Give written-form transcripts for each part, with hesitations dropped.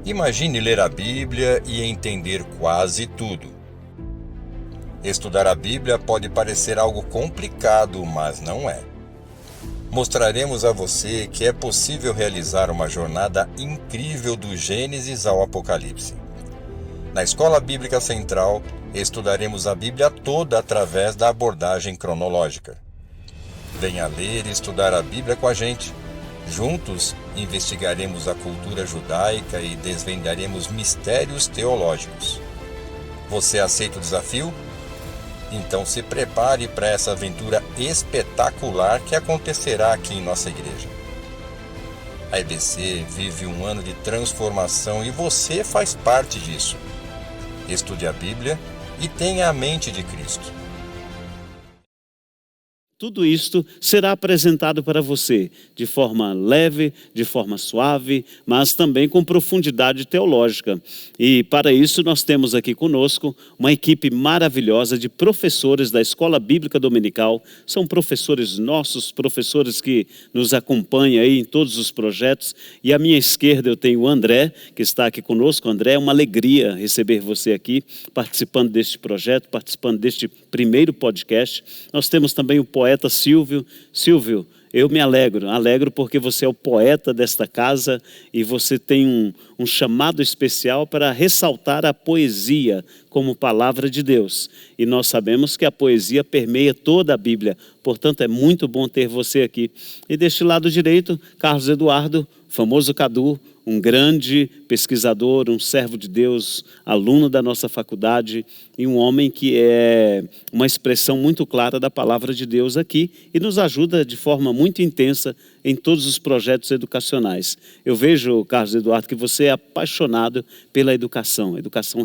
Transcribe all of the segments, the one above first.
Imagine ler a Bíblia e entender quase tudo. Estudar a Bíblia pode parecer algo complicado, mas não é. Mostraremos a você que é possível realizar uma jornada incrível do Gênesis ao Apocalipse. Na Escola Bíblica Central, estudaremos a Bíblia toda através da abordagem cronológica. Venha ler e estudar a Bíblia com a gente. Juntos, investigaremos a cultura judaica e desvendaremos mistérios teológicos. Você aceita o desafio? Então se prepare para essa aventura espetacular que acontecerá aqui em nossa igreja. A EBC vive um ano de transformação e você faz parte disso. Estude a Bíblia e tenha a mente de Cristo. Tudo isto será apresentado para você de forma leve, de forma suave, mas também com profundidade teológica. E para isso nós temos aqui conosco uma equipe maravilhosa de professores da Escola Bíblica Dominical. São professores nossos, professores que nos acompanham aí em todos os projetos. E à minha esquerda eu tenho o André, que está aqui conosco. André, é uma alegria receber você aqui, participando deste projeto, participando deste primeiro podcast. Nós temos também o poeta Silvio. Silvio, eu me alegro porque você é o poeta desta casa e você tem um chamado especial para ressaltar a poesia como palavra de Deus. E nós sabemos que a poesia permeia toda a Bíblia, portanto é muito bom ter você aqui. E deste lado direito, Carlos Eduardo, famoso Cadu, um grande pesquisador, um servo de Deus, aluno da nossa faculdade e um homem que é uma expressão muito clara da palavra de Deus aqui e nos ajuda de forma muito intensa em todos os projetos educacionais. Eu vejo, Carlos Eduardo, que você é apaixonado pela educação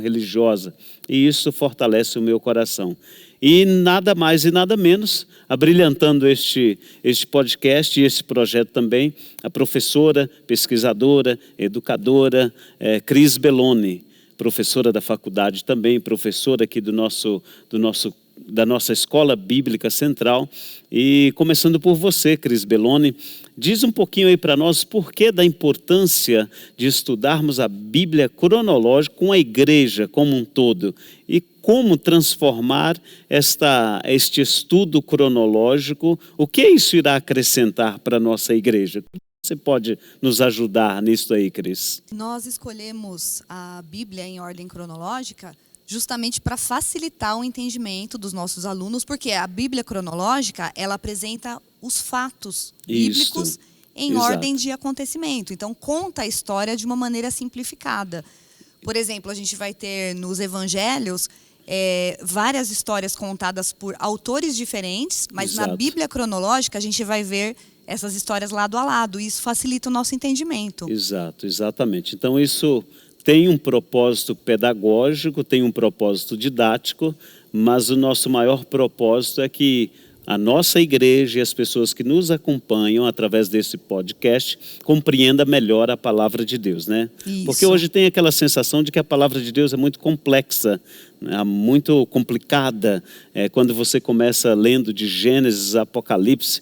religiosa, e isso fortalece o meu coração. E nada mais e nada menos, abrilhantando este podcast e esse projeto também, a professora, pesquisadora, educadora, Cris Belloni, professora da faculdade também, professora aqui da nossa Escola Bíblica Central. E começando por você, Cris Belloni, diz um pouquinho aí para nós por que da importância de estudarmos a Bíblia cronológica com a igreja como um todo e como transformar este estudo cronológico, o que isso irá acrescentar para a nossa igreja? Você pode nos ajudar nisso aí, Cris? Nós escolhemos a Bíblia em ordem cronológica justamente para facilitar o entendimento dos nossos alunos, porque a Bíblia cronológica, ela apresenta os fatos bíblicos em ordem de acontecimento. Então, conta a história de uma maneira simplificada. Por exemplo, a gente vai ter nos evangelhos várias histórias contadas por autores diferentes, mas na Bíblia cronológica a gente vai ver essas histórias lado a lado, e isso facilita o nosso entendimento. Exatamente. Então isso tem um propósito pedagógico, tem um propósito didático, mas o nosso maior propósito é que a nossa igreja e as pessoas que nos acompanham através desse podcast compreendam melhor a palavra de Deus, né? Isso. Porque hoje tem aquela sensação de que a palavra de Deus é muito complexa, né? Muito complicada. Quando você começa lendo de Gênesis a Apocalipse,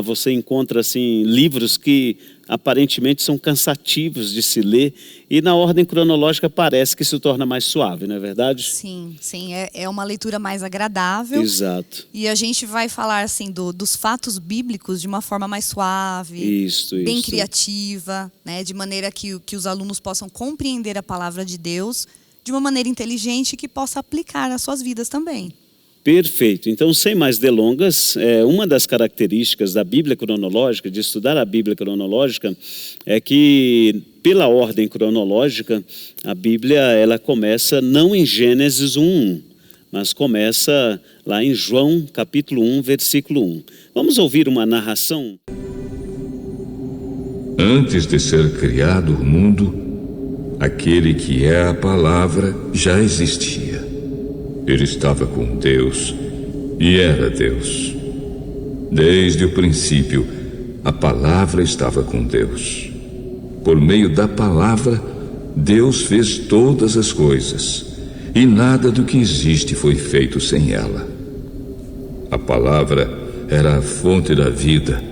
você encontra assim, livros que aparentemente são cansativos de se ler, e na ordem cronológica parece que se torna mais suave, não é verdade? Sim, é uma leitura mais agradável. Exato. E a gente vai falar assim dos fatos bíblicos de uma forma mais suave, bem criativa, né? De maneira que os alunos possam compreender a palavra de Deus de uma maneira inteligente que possa aplicar às suas vidas também. Perfeito. Então, sem mais delongas, uma das características da Bíblia cronológica, de estudar a Bíblia cronológica, é que, pela ordem cronológica, a Bíblia ela começa não em Gênesis 1:1, mas começa lá em João, capítulo 1, versículo 1. Vamos ouvir uma narração? Antes de ser criado o mundo, aquele que é a palavra já existia. Ele estava com Deus e era Deus. Desde o princípio, a palavra estava com Deus. Por meio da palavra, Deus fez todas as coisas, e nada do que existe foi feito sem ela. A palavra era a fonte da vida,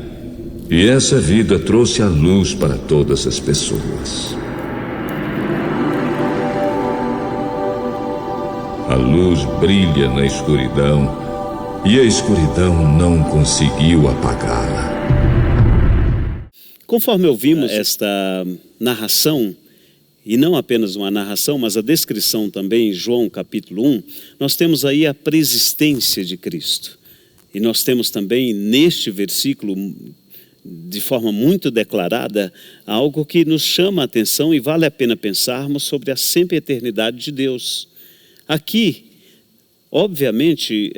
e essa vida trouxe a luz para todas as pessoas. A luz brilha na escuridão e a escuridão não conseguiu apagá-la. Conforme ouvimos esta narração, e não apenas uma narração, mas a descrição também em João capítulo 1, nós temos aí a preexistência de Cristo. E nós temos também neste versículo, de forma muito declarada, algo que nos chama a atenção e vale a pena pensarmos sobre a sempiternidade de Deus. Aqui, obviamente,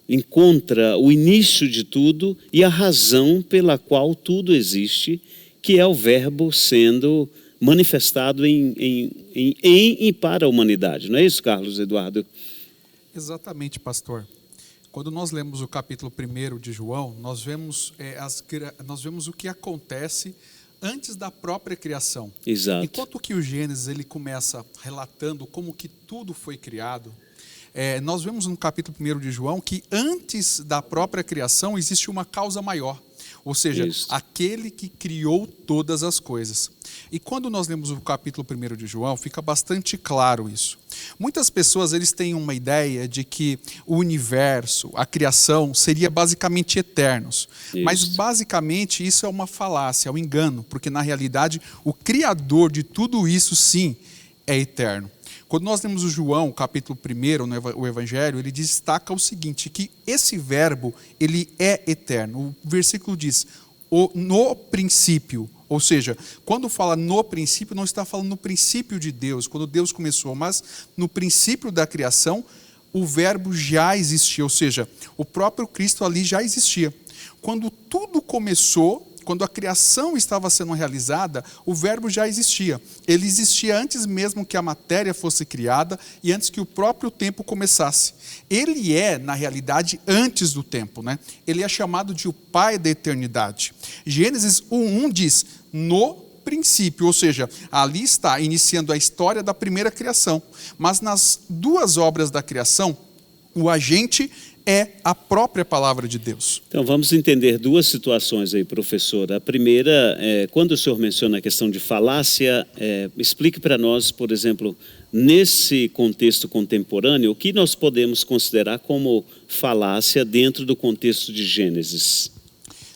encontra o início de tudo e a razão pela qual tudo existe, que é o Verbo sendo manifestado em e para a humanidade. Não é isso, Carlos Eduardo? Exatamente, pastor. Quando nós lemos o capítulo 1 de João, nós vemos o que acontece antes da própria criação. Exato. Enquanto que o Gênesis ele começa relatando como que tudo foi criado, nós vemos no capítulo 1 de João que antes da própria criação existe uma causa maior. Ou seja, isso, aquele que criou todas as coisas. E quando nós lemos o capítulo 1 de João, fica bastante claro isso. Muitas pessoas eles têm uma ideia de que o universo, a criação, seria basicamente eternos. Isso. Mas basicamente isso é uma falácia, é um engano, porque na realidade o Criador de tudo isso sim é eterno. Quando nós lemos o João, capítulo 1, o Evangelho, ele destaca o seguinte, que esse verbo, ele é eterno. O versículo diz, no princípio, ou seja, quando fala no princípio, não está falando no princípio de Deus, quando Deus começou, mas no princípio da criação, o verbo já existia, ou seja, o próprio Cristo ali já existia. Quando tudo começou, quando a criação estava sendo realizada, o verbo já existia. Ele existia antes mesmo que a matéria fosse criada e antes que o próprio tempo começasse. Ele é, na realidade, antes do tempo, né? Ele é chamado de o Pai da eternidade. Gênesis 1:1 diz, no princípio, ou seja, ali está iniciando a história da primeira criação. Mas nas duas obras da criação, o agente é a própria palavra de Deus. Então vamos entender duas situações aí, professor. A primeira, quando o senhor menciona a questão de falácia, explique para nós, por exemplo, nesse contexto contemporâneo, o que nós podemos considerar como falácia dentro do contexto de Gênesis?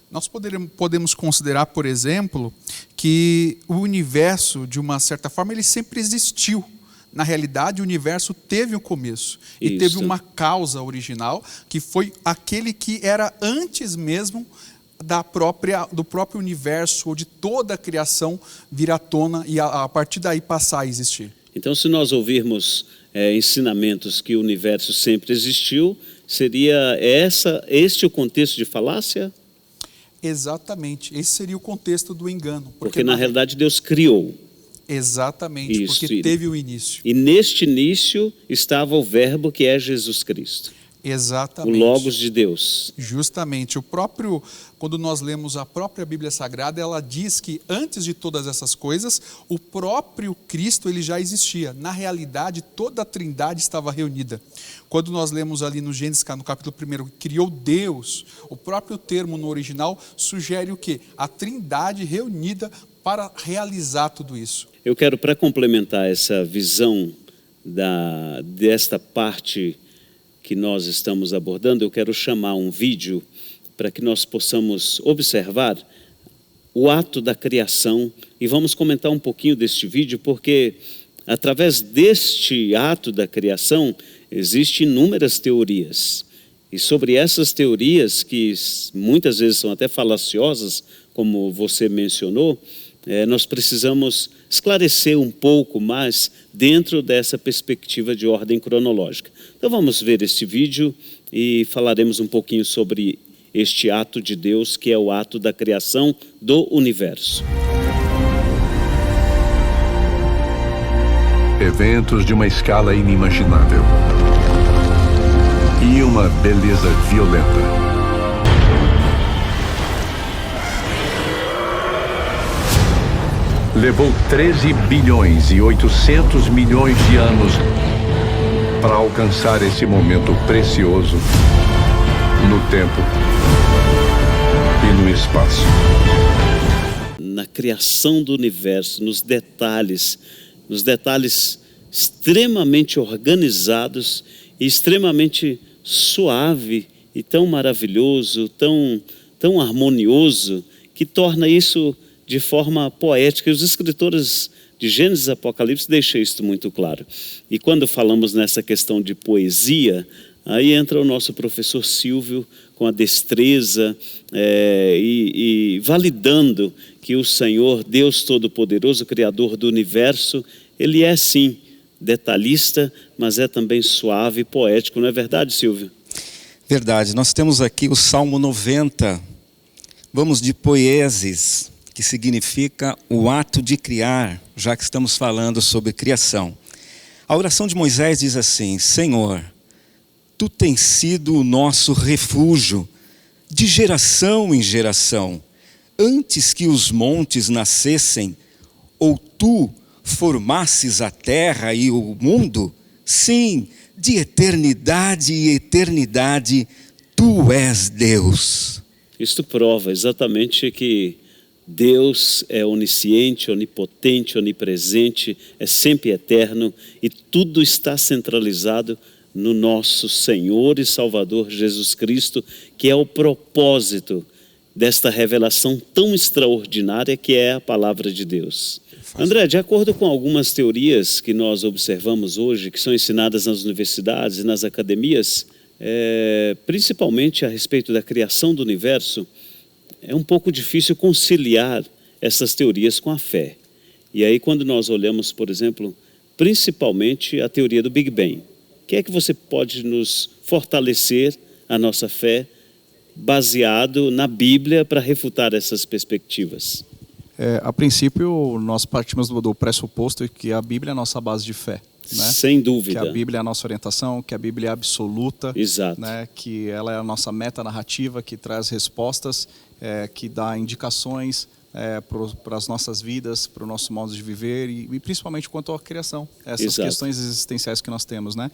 Nós podemos considerar, por exemplo, que o universo, de uma certa forma, ele sempre existiu. Na realidade, o universo teve um começo e teve uma causa original, que foi aquele que era antes mesmo do próprio universo ou de toda a criação vir à tona e a partir daí passar a existir. Então, se nós ouvirmos ensinamentos que o universo sempre existiu, seria este o contexto de falácia? Exatamente, esse seria o contexto do engano. Porque na realidade Deus criou. Exatamente, isso, porque teve o início. E neste início estava o verbo que é Jesus Cristo. Exatamente. O Logos de Deus. Justamente. Quando nós lemos a própria Bíblia Sagrada, ela diz que antes de todas essas coisas, o próprio Cristo ele já existia. Na realidade, toda a Trindade estava reunida. Quando nós lemos ali no Gênesis, no capítulo 1, criou Deus, o próprio termo no original sugere o quê? A Trindade reunida para realizar tudo isso. Eu quero, para complementar essa visão desta parte que nós estamos abordando, eu quero chamar um vídeo para que nós possamos observar o ato da criação e vamos comentar um pouquinho deste vídeo, porque através deste ato da criação existem inúmeras teorias. E sobre essas teorias, que muitas vezes são até falaciosas, como você mencionou, nós precisamos esclarecer um pouco mais dentro dessa perspectiva de ordem cronológica. Então vamos ver este vídeo e falaremos um pouquinho sobre este ato de Deus, que é o ato da criação do universo. Eventos de uma escala inimaginável e uma beleza violenta. Levou 13 bilhões e 800 milhões de anos para alcançar esse momento precioso no tempo e no espaço. Na criação do universo, nos detalhes extremamente organizados e extremamente suave e tão maravilhoso, tão harmonioso, que torna isso de forma poética. E os escritores de Gênesis e Apocalipse deixam isso muito claro. E quando falamos nessa questão de poesia, aí entra o nosso professor Silvio com a destreza e validando que o Senhor, Deus Todo-Poderoso, Criador do Universo, Ele é sim detalhista, mas é também suave e poético. Não é verdade, Silvio? Verdade. Nós temos aqui o Salmo 90. Vamos de poiesis, que significa o ato de criar, já que estamos falando sobre criação. A oração de Moisés diz assim: Senhor, Tu tens sido o nosso refúgio, de geração em geração. Antes que os montes nascessem, ou Tu formasses a terra e o mundo, sim, de eternidade e eternidade, Tu és Deus. Isto prova exatamente que Deus é onisciente, onipotente, onipresente, é sempre eterno e tudo está centralizado no nosso Senhor e Salvador Jesus Cristo, que é o propósito desta revelação tão extraordinária que é a palavra de Deus. André, de acordo com algumas teorias que nós observamos hoje, que são ensinadas nas universidades e nas academias, principalmente a respeito da criação do universo, é um pouco difícil conciliar essas teorias com a fé. E aí quando nós olhamos, por exemplo, principalmente a teoria do Big Bang, o que é que você pode nos fortalecer a nossa fé baseado na Bíblia para refutar essas perspectivas? A princípio, nós partimos do pressuposto que a Bíblia é a nossa base de fé. Né? Sem dúvida. Que a Bíblia é a nossa orientação, que a Bíblia é absoluta. Exato. Né? Que ela é a nossa meta-narrativa, que traz respostas, que dá indicações para as nossas vidas, para o nosso modo de viver e principalmente quanto à criação. Essas Exato. questões existenciais que nós temos, né?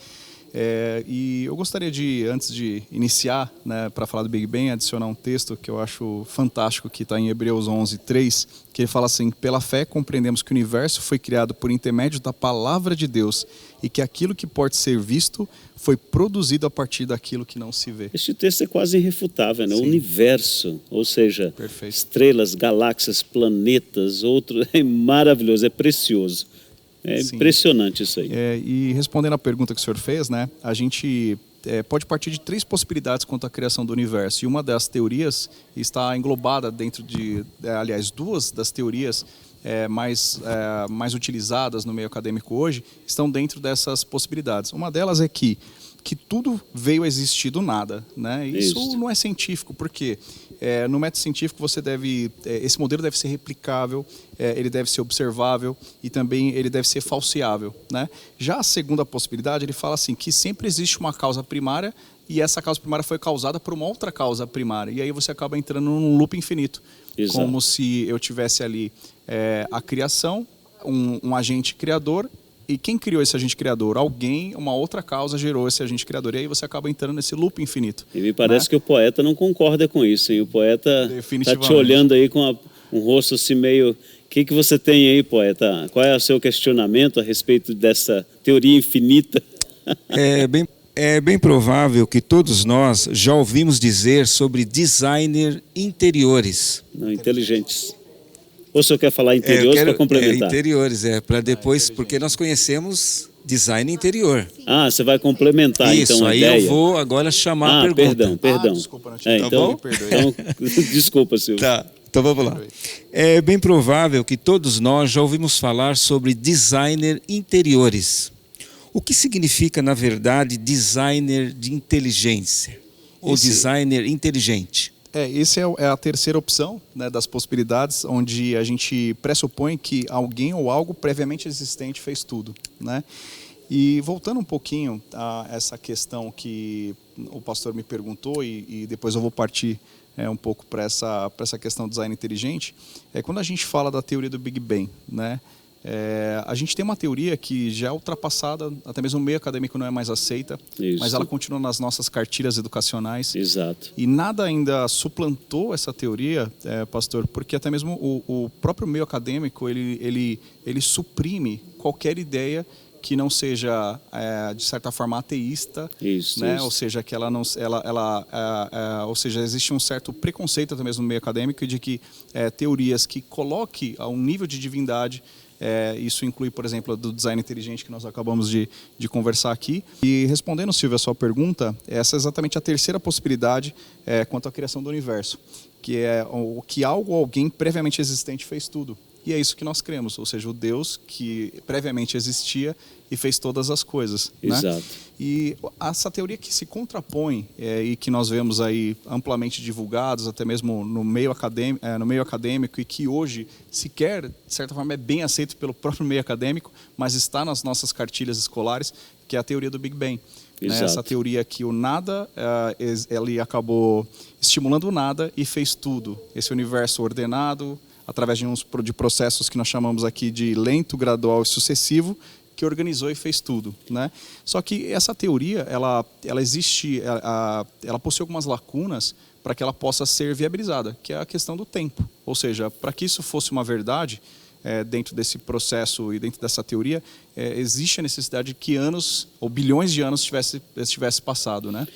E eu gostaria de, antes de iniciar, né, para falar do Big Bang, adicionar um texto que eu acho fantástico, que está em Hebreus 11:3, que ele fala assim: pela fé compreendemos que o universo foi criado por intermédio da palavra de Deus e que aquilo que pode ser visto foi produzido a partir daquilo que não se vê. Este texto é quase irrefutável, né? O universo, ou seja, Perfeito. Estrelas, galáxias, planetas, outro, é maravilhoso, é precioso. É Sim. impressionante isso aí. E respondendo à pergunta que o senhor fez, né, a gente pode partir de 3 possibilidades quanto à criação do universo. E uma das teorias está englobada dentro de, aliás, 2 das teorias mais utilizadas no meio acadêmico hoje estão dentro dessas possibilidades. Uma delas é que tudo veio a existir do nada, né? Isso não é científico, porque no método científico você esse modelo deve ser replicável, ele deve ser observável e também ele deve ser falseável, né? Já a segunda possibilidade, ele fala assim, que sempre existe uma causa primária e essa causa primária foi causada por uma outra causa primária, e aí você acaba entrando num loop infinito. Exato. Como se eu tivesse ali a criação, um agente criador. E quem criou esse agente criador? Alguém, uma outra causa gerou esse agente criador. E aí você acaba entrando nesse loop infinito. E me parece, né, que o poeta não concorda com isso, hein? O poeta está te olhando aí com um rosto assim meio... O que você tem aí, poeta? Qual é o seu questionamento a respeito dessa teoria infinita? É bem provável que todos nós já ouvimos dizer sobre designer interiores. Não, inteligentes. Ou o senhor quer falar interiores para complementar? Interiores, para depois, porque nós conhecemos design interior. Ah, você vai complementar então a ideia? Isso, aí eu vou agora chamar a pergunta. Perdão. Desculpa, não então, então, desculpa, Silvio. Tá, então vamos lá. É bem provável que todos nós já ouvimos falar sobre designer interiores. O que significa, na verdade, designer de inteligência? Ou designer inteligente? Essa é a terceira opção, né, das possibilidades, onde a gente pressupõe que alguém ou algo previamente existente fez tudo, né? E voltando um pouquinho a essa questão que o pastor me perguntou, e depois eu vou partir um pouco para essa questão do design inteligente, quando a gente fala da teoria do Big Bang, né? A gente tem uma teoria que já é ultrapassada, até mesmo o meio acadêmico não é mais aceita, mas ela continua nas nossas cartilhas educacionais. Exato. E nada ainda suplantou essa teoria, pastor, porque até mesmo o próprio meio acadêmico ele suprime qualquer ideia que não seja, de certa forma, ateísta, Isso, né? isso. Ou seja, que ela não, ou seja, existe um certo preconceito até mesmo no meio acadêmico de que teorias que coloquem a um nível de divindade, isso inclui, por exemplo, do design inteligente que nós acabamos de conversar aqui. E respondendo, Silvia, a sua pergunta, essa é exatamente a terceira possibilidade quanto à criação do universo, que é o que algo ou alguém previamente existente fez tudo. E é isso que nós cremos, ou seja, o Deus que previamente existia e fez todas as coisas. Exato. Né? E essa teoria que se contrapõe e que nós vemos aí amplamente divulgados, até mesmo no meio acadêmico, e que hoje sequer, de certa forma, é bem aceito pelo próprio meio acadêmico, mas está nas nossas cartilhas escolares, que é a teoria do Big Bang. Né? Essa teoria que o nada, ele acabou estimulando o nada e fez tudo. Esse universo ordenado, através de processos que nós chamamos aqui de lento, gradual e sucessivo, que organizou e fez tudo, né? Só que essa teoria, ela existe, ela possui algumas lacunas para que ela possa ser viabilizada, que é a questão do tempo. Ou seja, para que isso fosse uma verdade, dentro desse processo e dentro dessa teoria, existe a necessidade de que anos ou bilhões de anos tivesse passado, né?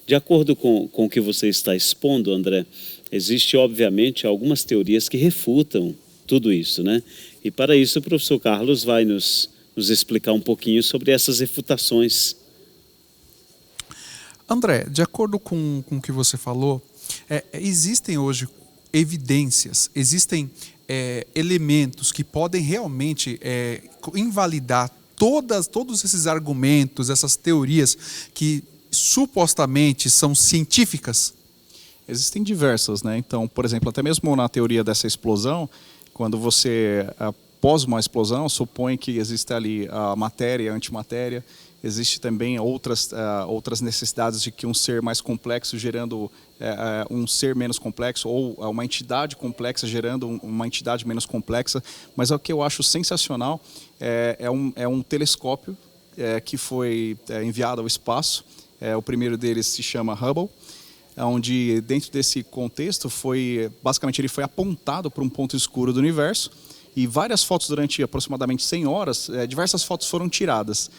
De acordo com o que você está expondo, André, existe, obviamente, algumas teorias que refutam tudo isso, né? E para isso o professor Carlos vai nos explicar um pouquinho sobre essas refutações. André, de acordo com o que você falou, existem hoje evidências, existem elementos que podem realmente invalidar todos esses argumentos, essas teorias que supostamente são científicas? Existem diversas, né? Então, por exemplo, até mesmo na teoria dessa explosão, quando você, após uma explosão, supõe que existe ali a matéria e a antimatéria, existe também outras necessidades de que um ser mais complexo gerando um ser menos complexo, ou uma entidade complexa gerando uma entidade menos complexa. Mas o que eu acho sensacional é um telescópio que foi enviado ao espaço. O primeiro deles se chama Hubble, onde dentro desse contexto basicamente ele foi apontado para um ponto escuro do universo, e várias fotos durante aproximadamente 100 horas, diversas fotos foram tiradas.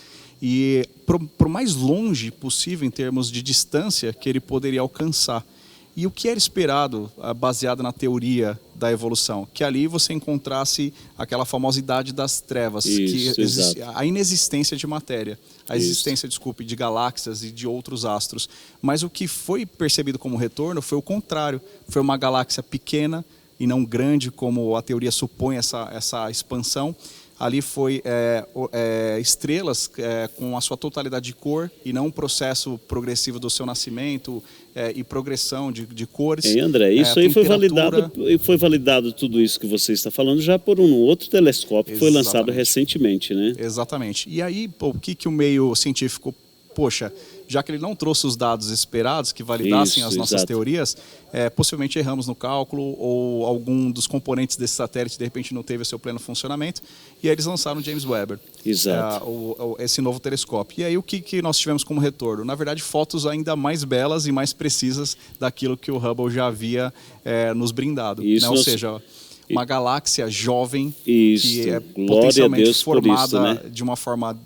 E pro mais longe possível em termos de distância que ele poderia alcançar. E o que era esperado, baseado na teoria da evolução? Que ali você encontrasse aquela famosa idade das trevas, a inexistência de matéria, a existência, de galáxias e de outros astros. Mas o que foi percebido como retorno foi o contrário. Foi uma galáxia pequena e não grande, como a teoria supõe essa expansão. Ali foi estrelas com a sua totalidade de cor e não um processo progressivo do seu nascimento e progressão de cores. André, isso aí foi validado tudo isso que você está falando já por um outro telescópio que foi lançado recentemente, né? Exatamente. E aí, o que o meio científico, já que ele não trouxe os dados esperados que validassem as nossas teorias, possivelmente erramos no cálculo, ou algum dos componentes desse satélite de repente não teve o seu pleno funcionamento, e aí eles lançaram o James Webb, esse novo telescópio. E aí o que nós tivemos como retorno? Na verdade, fotos ainda mais belas e mais precisas daquilo que o Hubble já havia nos brindado. Né? Ou seja, uma galáxia jovem que é potencialmente formada de uma forma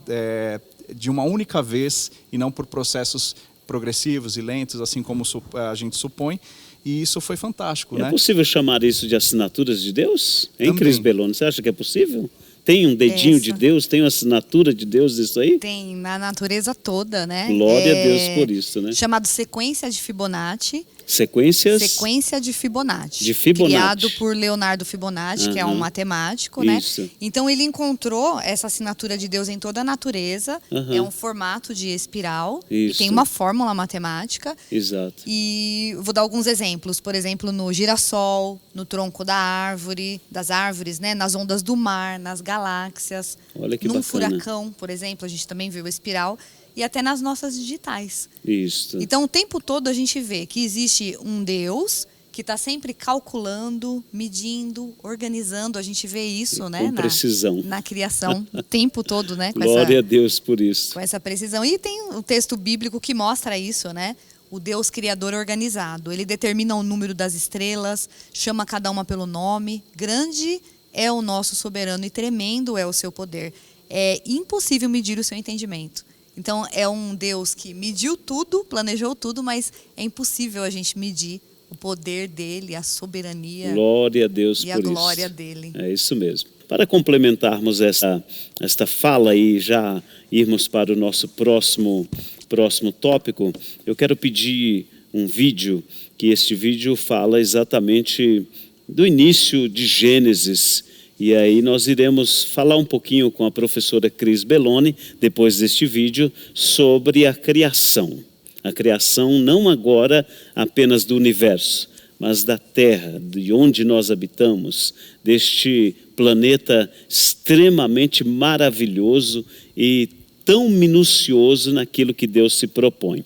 de uma única vez e não por processos progressivos e lentos, assim como a gente supõe. E isso foi fantástico, né? É possível chamar isso de assinaturas de Deus? Hein, Cris Belloni? Você acha que é possível? Tem um dedinho de Deus? Tem uma assinatura de Deus nisso aí? Tem, na natureza toda, né? Glória a Deus por isso, né? Chamado sequência de Fibonacci. Sequência de Fibonacci. De Fibonacci. Criado por Leonardo Fibonacci, que é um matemático, né? Então ele encontrou essa assinatura de Deus em toda a natureza. É um formato de espiral. E tem uma fórmula matemática. Exato. E vou dar alguns exemplos. Por exemplo, no girassol, no tronco das árvores, né? Nas ondas do mar, nas galáxias. Olha que num bacana. furacão, por exemplo, a gente também viu a espiral. E até nas nossas digitais. Isso. Então, o tempo todo a gente vê que existe um Deus que está sempre calculando, medindo, organizando. A gente vê isso, né? Com precisão. Na criação, o tempo todo, né? Glória a Deus por isso. Com essa precisão. E tem o texto bíblico que mostra isso, né? O Deus criador organizado. Ele determina o número das estrelas, chama cada uma pelo nome. Grande é o nosso soberano e tremendo é o seu poder. é impossível medir o seu entendimento. Então, é um Deus que mediu tudo, planejou tudo, mas é impossível a gente medir o poder dele, a soberania. Glória a Deus e por a isso. glória dele. É isso mesmo. Para complementarmos esta fala e já irmos para o nosso próximo tópico, eu quero pedir um vídeo, que este vídeo fala exatamente do início de Gênesis. E aí nós iremos falar um pouquinho com a professora Cris Belloni, depois deste vídeo, sobre a criação. A criação não agora apenas do universo, mas da Terra, de onde nós habitamos, deste planeta extremamente maravilhoso e tão minucioso naquilo que Deus se propõe.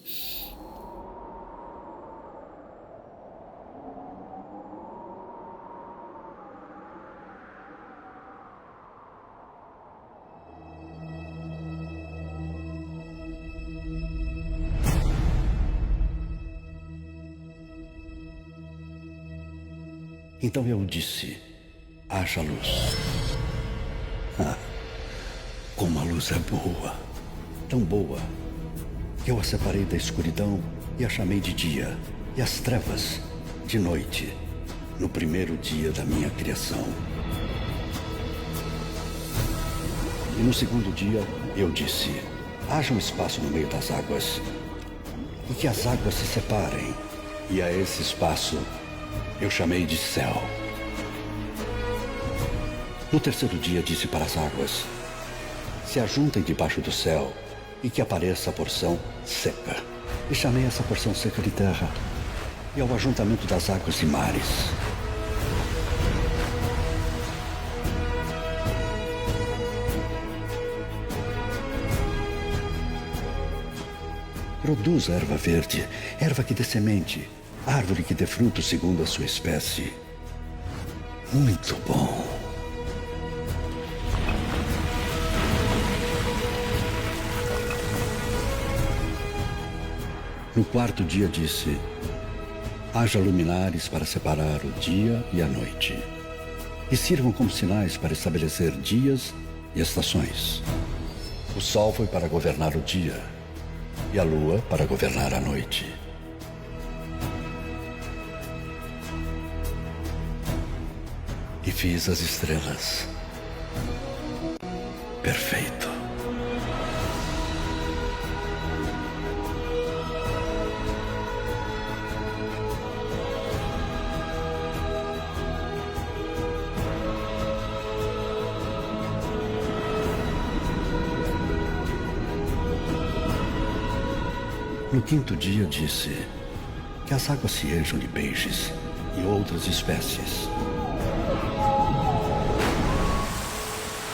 Então eu disse, haja luz. Como a luz é boa, tão boa, que eu a separei da escuridão e a chamei de dia, e as trevas de noite, no primeiro dia da minha criação. E no segundo dia eu disse, haja um espaço no meio das águas, e que as águas se separem, e a esse espaço eu chamei de céu. No terceiro dia disse para as águas, se ajuntem debaixo do céu e que apareça a porção seca. E chamei essa porção seca de terra, e ao ajuntamento das águas de mares. Produz erva verde, erva que dê semente, árvore que dê fruto segundo a sua espécie. Muito bom. No quarto dia disse, haja luminares para separar o dia e a noite, e sirvam como sinais para estabelecer dias e estações. O sol foi para governar o dia, e a lua para governar a noite. E fiz as estrelas. Perfeito. No quinto dia disse que as águas se encham de peixes e outras espécies.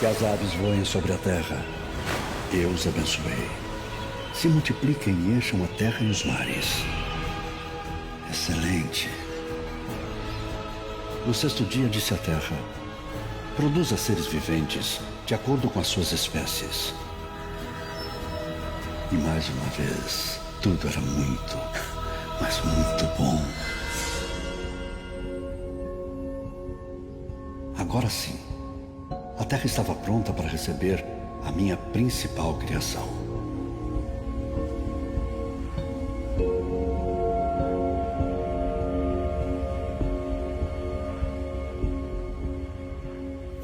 Que as aves voem sobre a terra. Eu os abençoei. Se multipliquem e encham a terra e os mares. Excelente. No sexto dia disse a terra, produza seres viventes de acordo com as suas espécies. E mais uma vez, tudo era muito, mas muito bom. Agora sim, a terra estava pronta para receber a minha principal criação.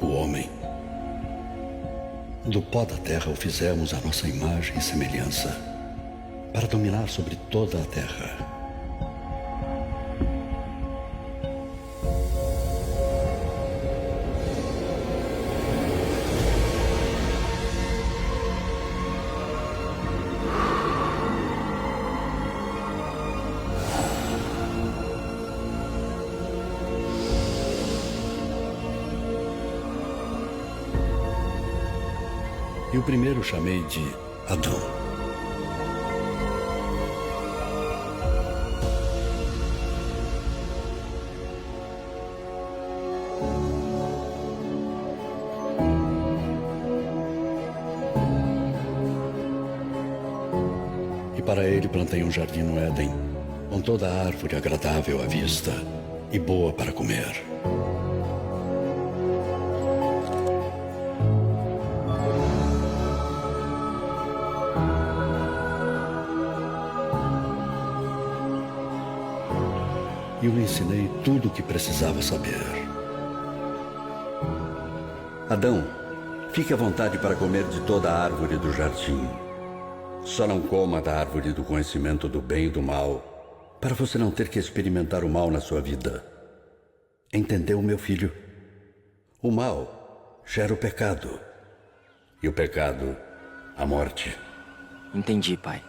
O homem. Do pó da terra o fizemos a nossa imagem e semelhança, para dominar sobre toda a terra. E o primeiro chamei de Adão. E para ele plantei um jardim no Éden, com toda a árvore agradável à vista e boa para comer. e o ensinei tudo o que precisava saber. Adão, fique à vontade para comer de toda a árvore do jardim. Só não coma da árvore do conhecimento do bem e do mal, para você não ter que experimentar o mal na sua vida. Entendeu, meu filho? O mal gera o pecado, e o pecado, a morte. Entendi, pai.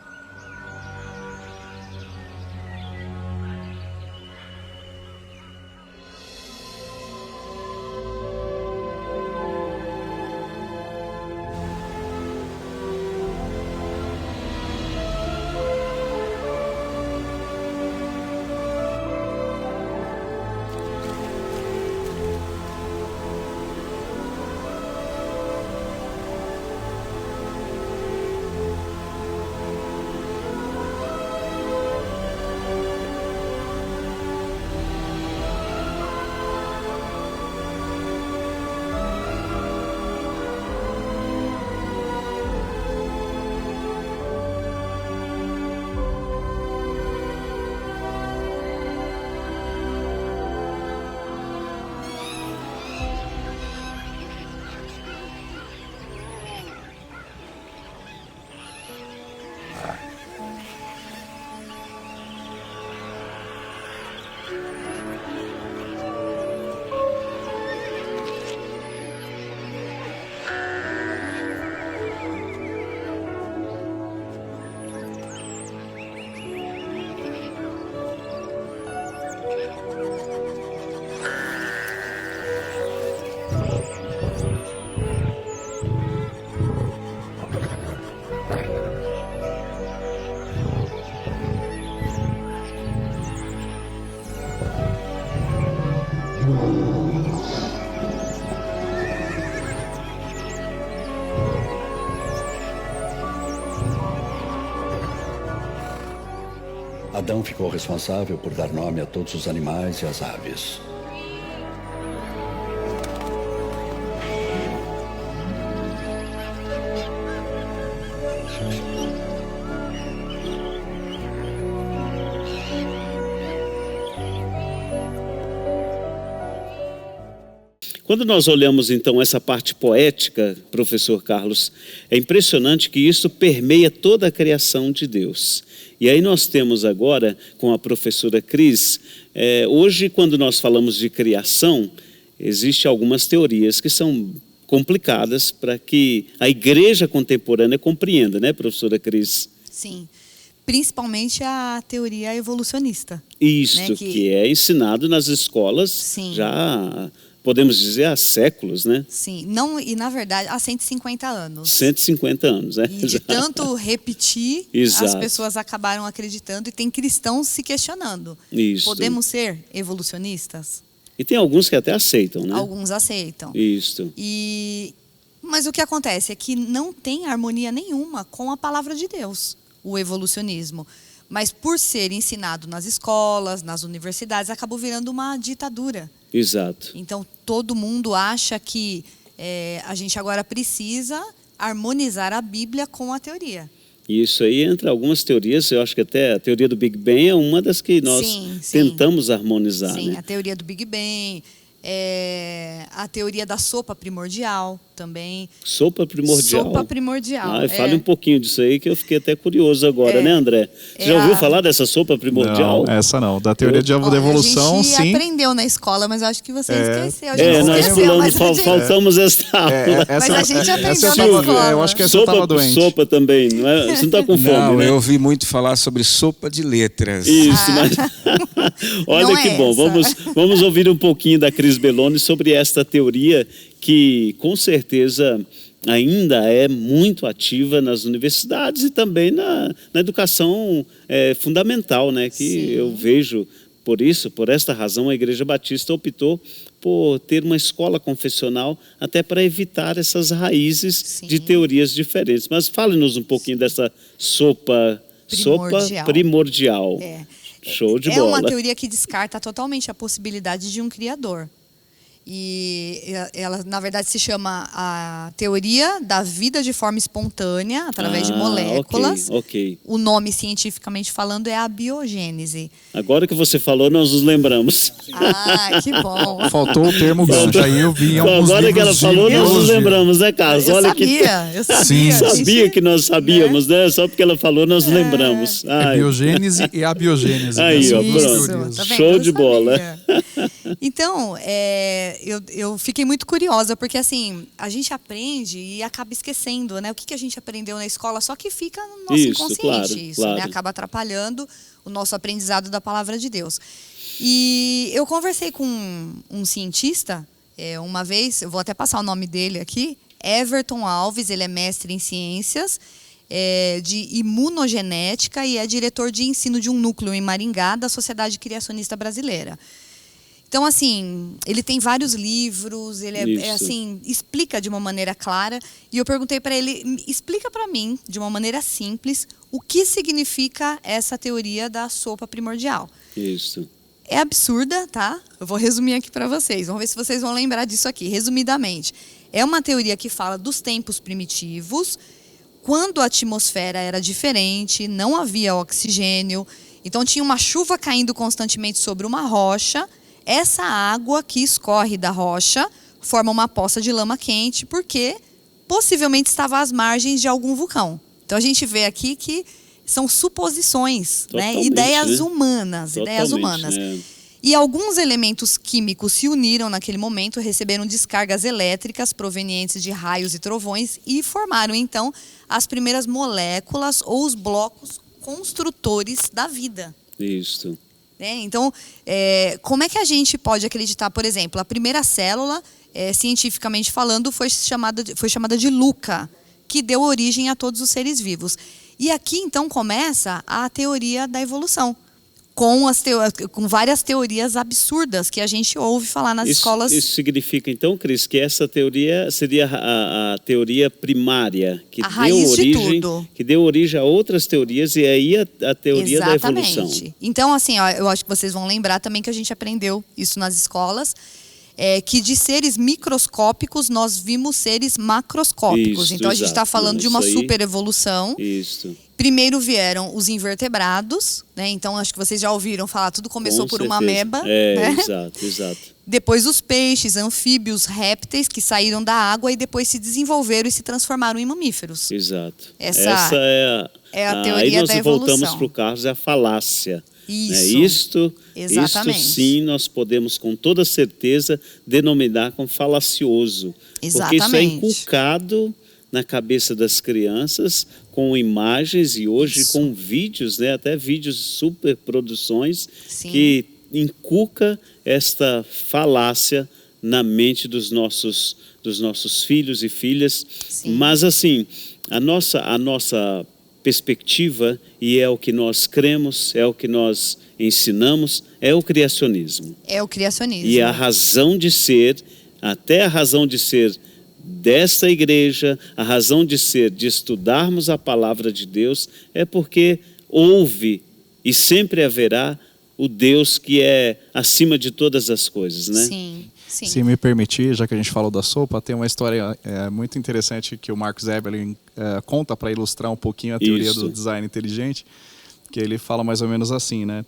Adão ficou responsável por dar nome a todos os animais e as aves. Quando nós olhamos então essa parte poética, professor Carlos, é impressionante que isso permeia toda a criação de Deus. E aí nós temos agora, com a professora Cris, hoje quando nós falamos de criação, existem algumas teorias que são complicadas para que a igreja contemporânea compreenda, né, professora Cris? Sim, principalmente a teoria evolucionista. Isso, né, que é ensinado nas escolas. Sim. Já... podemos dizer há séculos, né? Sim, não, e na verdade há 150 anos. 150 anos, né? E de tanto repetir, as pessoas acabaram acreditando e tem cristãos se questionando. Isso. Podemos ser evolucionistas? E tem alguns que até aceitam, né? Alguns aceitam. Isso. Mas o que acontece é que não tem harmonia nenhuma com a palavra de Deus, o evolucionismo. Mas por ser ensinado nas escolas, nas universidades, acabou virando uma ditadura. Exato. Então, todo mundo acha que a gente agora precisa harmonizar a Bíblia com a teoria. E isso aí entra algumas teorias, eu acho que até a teoria do Big Bang é uma das que nós tentamos harmonizar. Sim, né? A teoria do Big Bang, a teoria da sopa primordial também. Sopa primordial? Sopa primordial. Fale um pouquinho disso aí, que eu fiquei até curioso agora, né, André? Você já ouviu falar dessa sopa primordial? Não, essa não. Da teoria da evolução, sim. A gente aprendeu na escola, mas eu acho que você esqueceu. Nós faltamos essa aula. Mas a gente aprendeu na escola. Eu acho que essa eu estava doente. Sopa também, não é? Você não está com fome, não, né? Eu ouvi muito falar sobre sopa de letras. Isso, mas... Olha não que bom. Vamos ouvir um pouquinho da Cris Belloni sobre esta teoria que, com certeza, ainda é muito ativa nas universidades e também na educação fundamental, né? Que eu vejo, por esta razão, a Igreja Batista optou por ter uma escola confessional até para evitar essas raízes de teorias diferentes. Mas fale-nos um pouquinho dessa sopa primordial. Show de bola. É uma teoria que descarta totalmente a possibilidade de um criador. E ela, na verdade, se chama a teoria da vida de forma espontânea, através de moléculas. Ok. O nome, cientificamente falando, é a biogênese. Agora que você falou, nós nos lembramos. Ah, que bom. Faltou o termo gancho, aí eu vi alguns Agora que ela falou, nós nos lembramos, né, Carlos? Eu Olha sabia, eu sabia. Sim. Sabia que nós sabíamos, né? Só porque ela falou, nós lembramos. É biogênese e abiogênese. Aí, ó, Isso, pronto. tá vendo? Show Eu de bola. sabia. Então, eu fiquei muito curiosa, porque assim, a gente aprende e acaba esquecendo, né? O que a gente aprendeu na escola, só que fica no nosso Isso, inconsciente. claro. Né? Acaba atrapalhando o nosso aprendizado da palavra de Deus. E eu conversei com um cientista, uma vez, eu vou até passar o nome dele aqui, Everton Alves, ele é mestre em ciências, de imunogenética e é diretor de ensino de um núcleo em Maringá da Sociedade Criacionista Brasileira. Então, assim, ele tem vários livros, ele assim, explica de uma maneira clara. E eu perguntei para ele, explica para mim, de uma maneira simples, o que significa essa teoria da sopa primordial. Isso. É absurda, tá? Eu vou resumir aqui para vocês. Vamos ver se vocês vão lembrar disso aqui, resumidamente. É uma teoria que fala dos tempos primitivos, quando a atmosfera era diferente, não havia oxigênio, então tinha uma chuva caindo constantemente sobre uma rocha. Essa água que escorre da rocha forma uma poça de lama quente, porque possivelmente estava às margens de algum vulcão. Então a gente vê aqui que são suposições, né? Ideias humanas. Ideias humanas. E alguns elementos químicos se uniram naquele momento, receberam descargas elétricas provenientes de raios e trovões e formaram, então, as primeiras moléculas ou os blocos construtores da vida. Isso. Então, como é que a gente pode acreditar, por exemplo, a primeira célula, cientificamente falando, foi chamada de Luca, que deu origem a todos os seres vivos. E aqui, então, começa a teoria da evolução, com várias teorias absurdas que a gente ouve falar nas escolas. Isso significa, então, Cris, que essa teoria seria a teoria primária, que deu origem a outras teorias, e aí a teoria da evolução. Então, assim, eu acho que vocês vão lembrar também que a gente aprendeu isso nas escolas, que de seres microscópicos nós vimos seres macroscópicos. Isso, então, a gente está falando de uma superevolução. Isso. Primeiro vieram os invertebrados, né? Então acho que vocês já ouviram falar, tudo começou por uma ameba. Né? Exato. Depois os peixes, anfíbios, répteis que saíram da água e depois se desenvolveram e se transformaram em mamíferos. Exato. Essa é a teoria aí nós da evolução. Voltamos para o Carlos, é a falácia. Isso. Isto sim nós podemos com toda certeza denominar como falacioso. Exatamente. Porque isso é inculcado na cabeça das crianças, com imagens e hoje com vídeos, né? Até vídeos superproduções, que inculca esta falácia na mente dos nossos filhos e filhas. Sim. Mas assim, a nossa perspectiva, e é o que nós cremos, é o que nós ensinamos, é o criacionismo. É o criacionismo. E a razão de ser, até a razão de ser desta igreja, a razão de ser, de estudarmos a palavra de Deus, é porque houve e sempre haverá o Deus que é acima de todas as coisas, né? Sim. Se me permitir, já que a gente falou da sopa, tem uma história muito interessante que o Marcus Eberlin conta para ilustrar um pouquinho a teoria do design inteligente, que ele fala mais ou menos assim, né?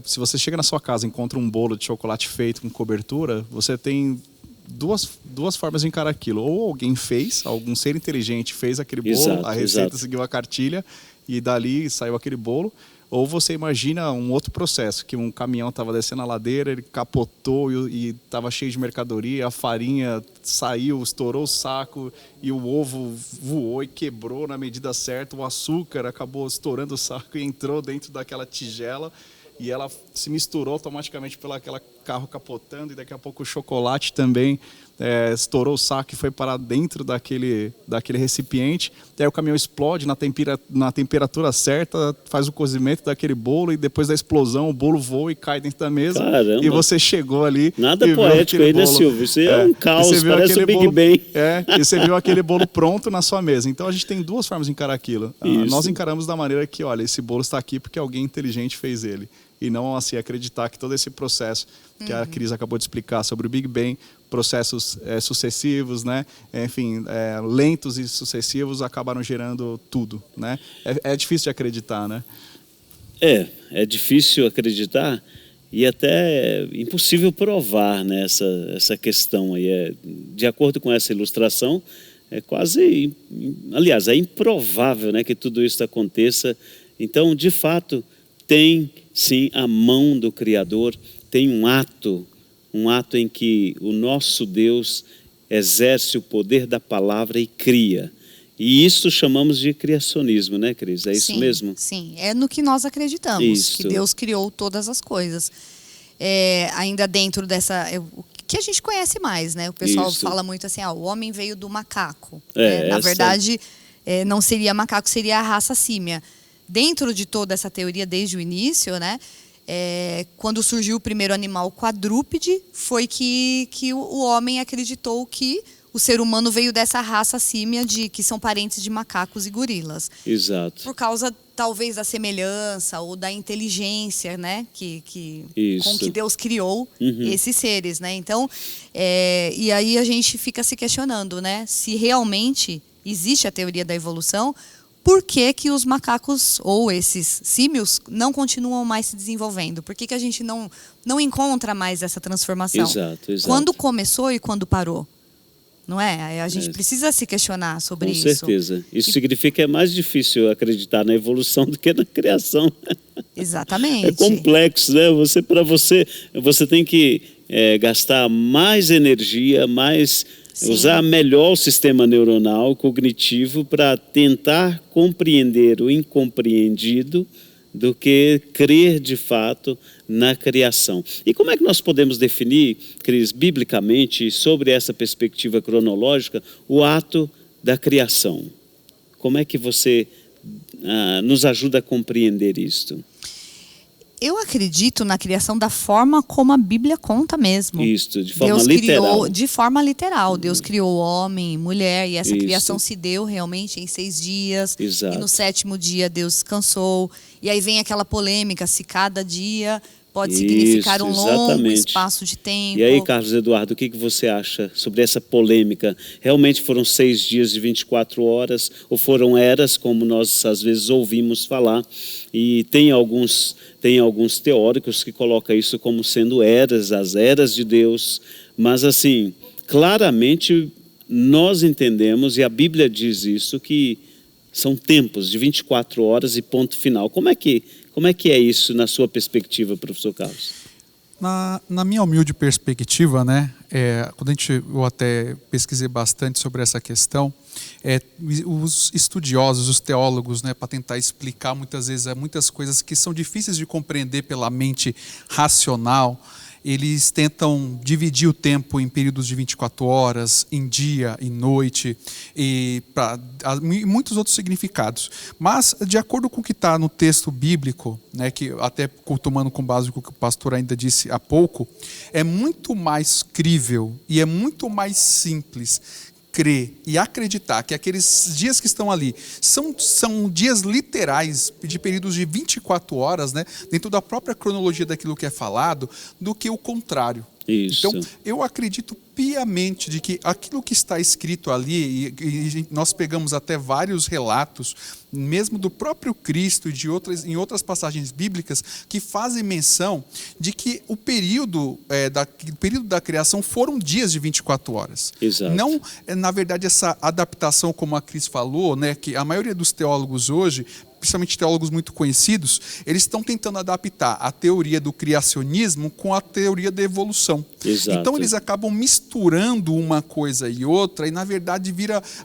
Se você chega na sua casa e encontra um bolo de chocolate feito com cobertura, você tem duas formas de encarar aquilo. Ou alguém fez, algum ser inteligente fez aquele bolo, a receita seguiu a cartilha e dali saiu aquele bolo. Ou você imagina um outro processo, que um caminhão estava descendo a ladeira, ele capotou e estava cheio de mercadoria, a farinha saiu, estourou o saco e o ovo voou e quebrou na medida certa, o açúcar acabou estourando o saco e entrou dentro daquela tigela e ela se misturou automaticamente pelo aquele carro capotando e daqui a pouco o chocolate também estourou o saco e foi parar dentro daquele recipiente. Aí o caminhão explode na temperatura certa, faz o cozimento daquele bolo e depois da explosão o bolo voa e cai dentro da mesa. Caramba. E você chegou ali. Nada poético aí, né, Silvio? Isso é um caos, parece o Big Bang. E você viu aquele bolo pronto na sua mesa. Então a gente tem duas formas de encarar aquilo. Nós encaramos da maneira que, olha, esse bolo está aqui porque alguém inteligente fez ele. e não assim acreditar que todo esse processo que a Cris acabou de explicar sobre o Big Bang, processos sucessivos, né? Enfim, lentos e sucessivos acabaram gerando tudo, né? É difícil de acreditar, né? É difícil acreditar e até impossível provar, né, essa questão aí. De acordo com essa ilustração, é quase, aliás, é improvável, né, que tudo isso aconteça. Então, de fato, tem sim a mão do Criador, tem um ato em que o nosso Deus exerce o poder da palavra e cria. E isso chamamos de criacionismo, né, Cris? É isso mesmo? Sim, é no que nós acreditamos, isso. Que Deus criou todas as coisas. Ainda dentro dessa... o que a gente conhece mais, né? O pessoal fala muito assim, o homem veio do macaco. Na verdade, não seria macaco, seria a raça símia. Dentro de toda essa teoria, desde o início, né? Quando surgiu o primeiro animal quadrúpede, foi que o homem acreditou que o ser humano veio dessa raça símia, que são parentes de macacos e gorilas. Exato. Por causa, talvez, da semelhança ou da inteligência, né? Com que Deus criou esses seres, né? Então, e aí a gente fica se questionando, né? Se realmente existe a teoria da evolução, por que os macacos ou esses símios não continuam mais se desenvolvendo? Por que a gente não encontra mais essa transformação? Exato. Quando começou e quando parou? Não é? A gente precisa se questionar sobre isso. Com certeza. Isso significa que é mais difícil acreditar na evolução do que na criação. Exatamente. É complexo, né? Você tem que gastar mais energia, usar melhor o sistema neuronal, cognitivo, para tentar compreender o incompreendido do que crer de fato na criação. E como é que nós podemos definir, Cris, biblicamente, sobre essa perspectiva cronológica, o ato da criação? Como é que você nos ajuda a compreender isto? Eu acredito na criação da forma como a Bíblia conta mesmo. Isso, de forma Deus literal. Criou, de forma literal. Deus criou homem, mulher, e essa criação se deu realmente em 6 dias. Exato. E no 7º dia Deus descansou. E aí vem aquela polêmica, se cada dia pode significar um longo espaço de tempo. E aí, Carlos Eduardo, o que você acha sobre essa polêmica? Realmente foram 6 dias de 24 horas, ou foram eras, como nós às vezes ouvimos falar? E tem alguns teóricos que colocam isso como sendo eras, as eras de Deus. Mas assim, claramente nós entendemos, e a Bíblia diz isso, que são tempos de 24 horas e ponto final. Como é que é isso na sua perspectiva, professor Carlos? Na minha humilde perspectiva, né, eu até pesquisei bastante sobre essa questão, os estudiosos, os teólogos, né, para tentar explicar muitas vezes muitas coisas que são difíceis de compreender pela mente racional, eles tentam dividir o tempo em períodos de 24 horas, em dia, em noite, e muitos outros significados. Mas, de acordo com o que está no texto bíblico, né, que até tomando com base o que o pastor ainda disse há pouco, é muito mais crível e é muito mais simples crer e acreditar que aqueles dias que estão ali são dias literais, de períodos de 24 horas, né, dentro da própria cronologia daquilo que é falado, do que o contrário. Isso. Então, eu acredito piamente de que aquilo que está escrito ali, e nós pegamos até vários relatos, mesmo do próprio Cristo e em outras passagens bíblicas, que fazem menção de que o período da criação foram dias de 24 horas. Exato. Não, na verdade, essa adaptação, como a Cris falou, né, que a maioria dos teólogos hoje, principalmente teólogos muito conhecidos, eles estão tentando adaptar a teoria do criacionismo com a teoria da evolução. Exato. Então eles acabam misturando uma coisa e outra e na verdade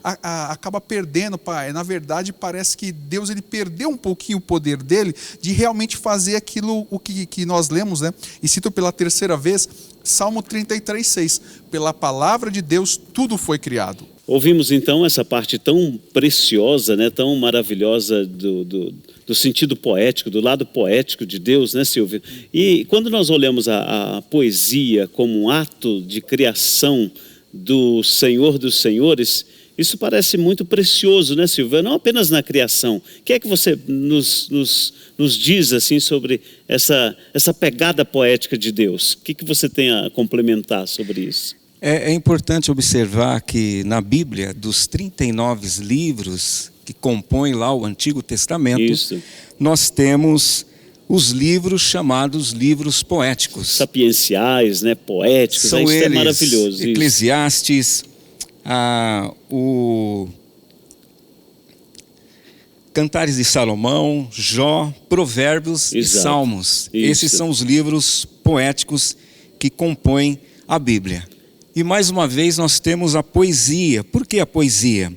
acaba perdendo. Na verdade parece que Deus ele perdeu um pouquinho o poder dele de realmente fazer aquilo o que nós lemos, né? E cito pela 3ª vez Salmo 33:6. Pela palavra de Deus tudo foi criado. Ouvimos então essa parte tão preciosa, né, tão maravilhosa do sentido poético, do lado poético de Deus, né, Silvio? E quando nós olhamos a poesia como um ato de criação do Senhor dos Senhores, Isso parece muito precioso, né, Silvia? Não apenas na criação. O que é que você nos diz assim sobre essa pegada poética de Deus? O que você tem a complementar sobre isso? É importante observar que na Bíblia, dos 39 livros que compõem lá o Antigo Testamento, Isso. nós temos os livros chamados livros poéticos. Sapienciais, né, poéticos, São isso eles, é maravilhoso. Eclesiastes, o Cantares de Salomão, Jó, Provérbios e Salmos. Esses são os livros poéticos que compõem a Bíblia. E mais uma vez nós temos a poesia. Por que a poesia?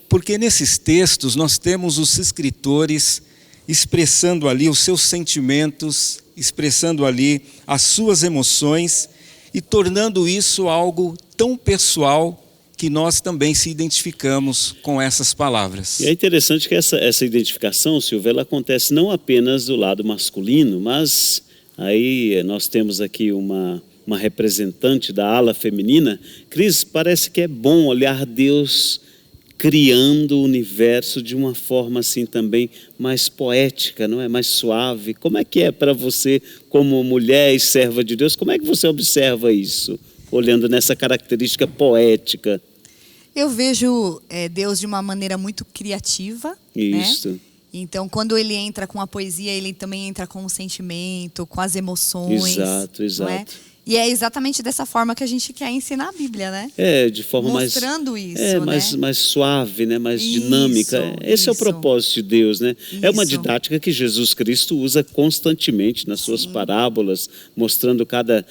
Porque nesses textos nós temos os escritores expressando ali os seus sentimentos, expressando ali as suas emoções e tornando isso algo tão pessoal que nós também se identificamos com essas palavras. E é interessante que essa identificação, Silvia, ela acontece não apenas do lado masculino, mas aí nós temos aqui uma representante da ala feminina. Cris, parece que é bom olhar Deus criando o universo de uma forma assim também mais poética, não é? Mais suave. Como é que é para você, como mulher e serva de Deus, como é que você observa isso, olhando nessa característica poética? Eu vejo Deus de uma maneira muito criativa, Isso. né? Então, quando ele entra com a poesia, ele também entra com o sentimento, com as emoções. Exato, exato. Não é? E é exatamente dessa forma que a gente quer ensinar a Bíblia, né? De forma mostrando isso, mais suave, né? Mais dinâmica. Esse é o propósito de Deus, né? É uma didática que Jesus Cristo usa constantemente nas suas parábolas, mostrando cada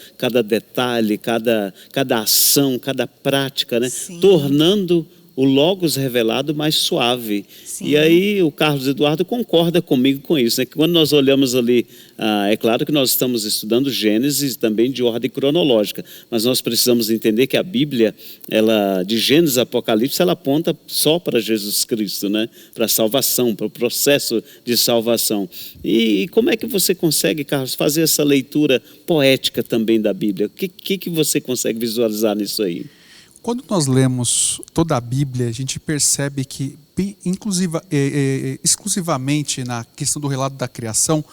detalhe, cada ação, cada prática, né? Tornando o Logos revelado mais suave. Sim. E aí o Carlos Eduardo concorda comigo com isso, né? Que quando nós olhamos ali, é claro que nós estamos estudando Gênesis também de ordem cronológica, mas nós precisamos entender que a Bíblia, ela, de Gênesis a Apocalipse, ela aponta só para Jesus Cristo, né? Para a salvação, para o processo de salvação. E como é que você consegue, Carlos, fazer essa leitura poética também da Bíblia? O que você consegue visualizar nisso aí? Quando nós lemos toda a Bíblia, a gente percebe que, exclusivamente na questão do relato da criação,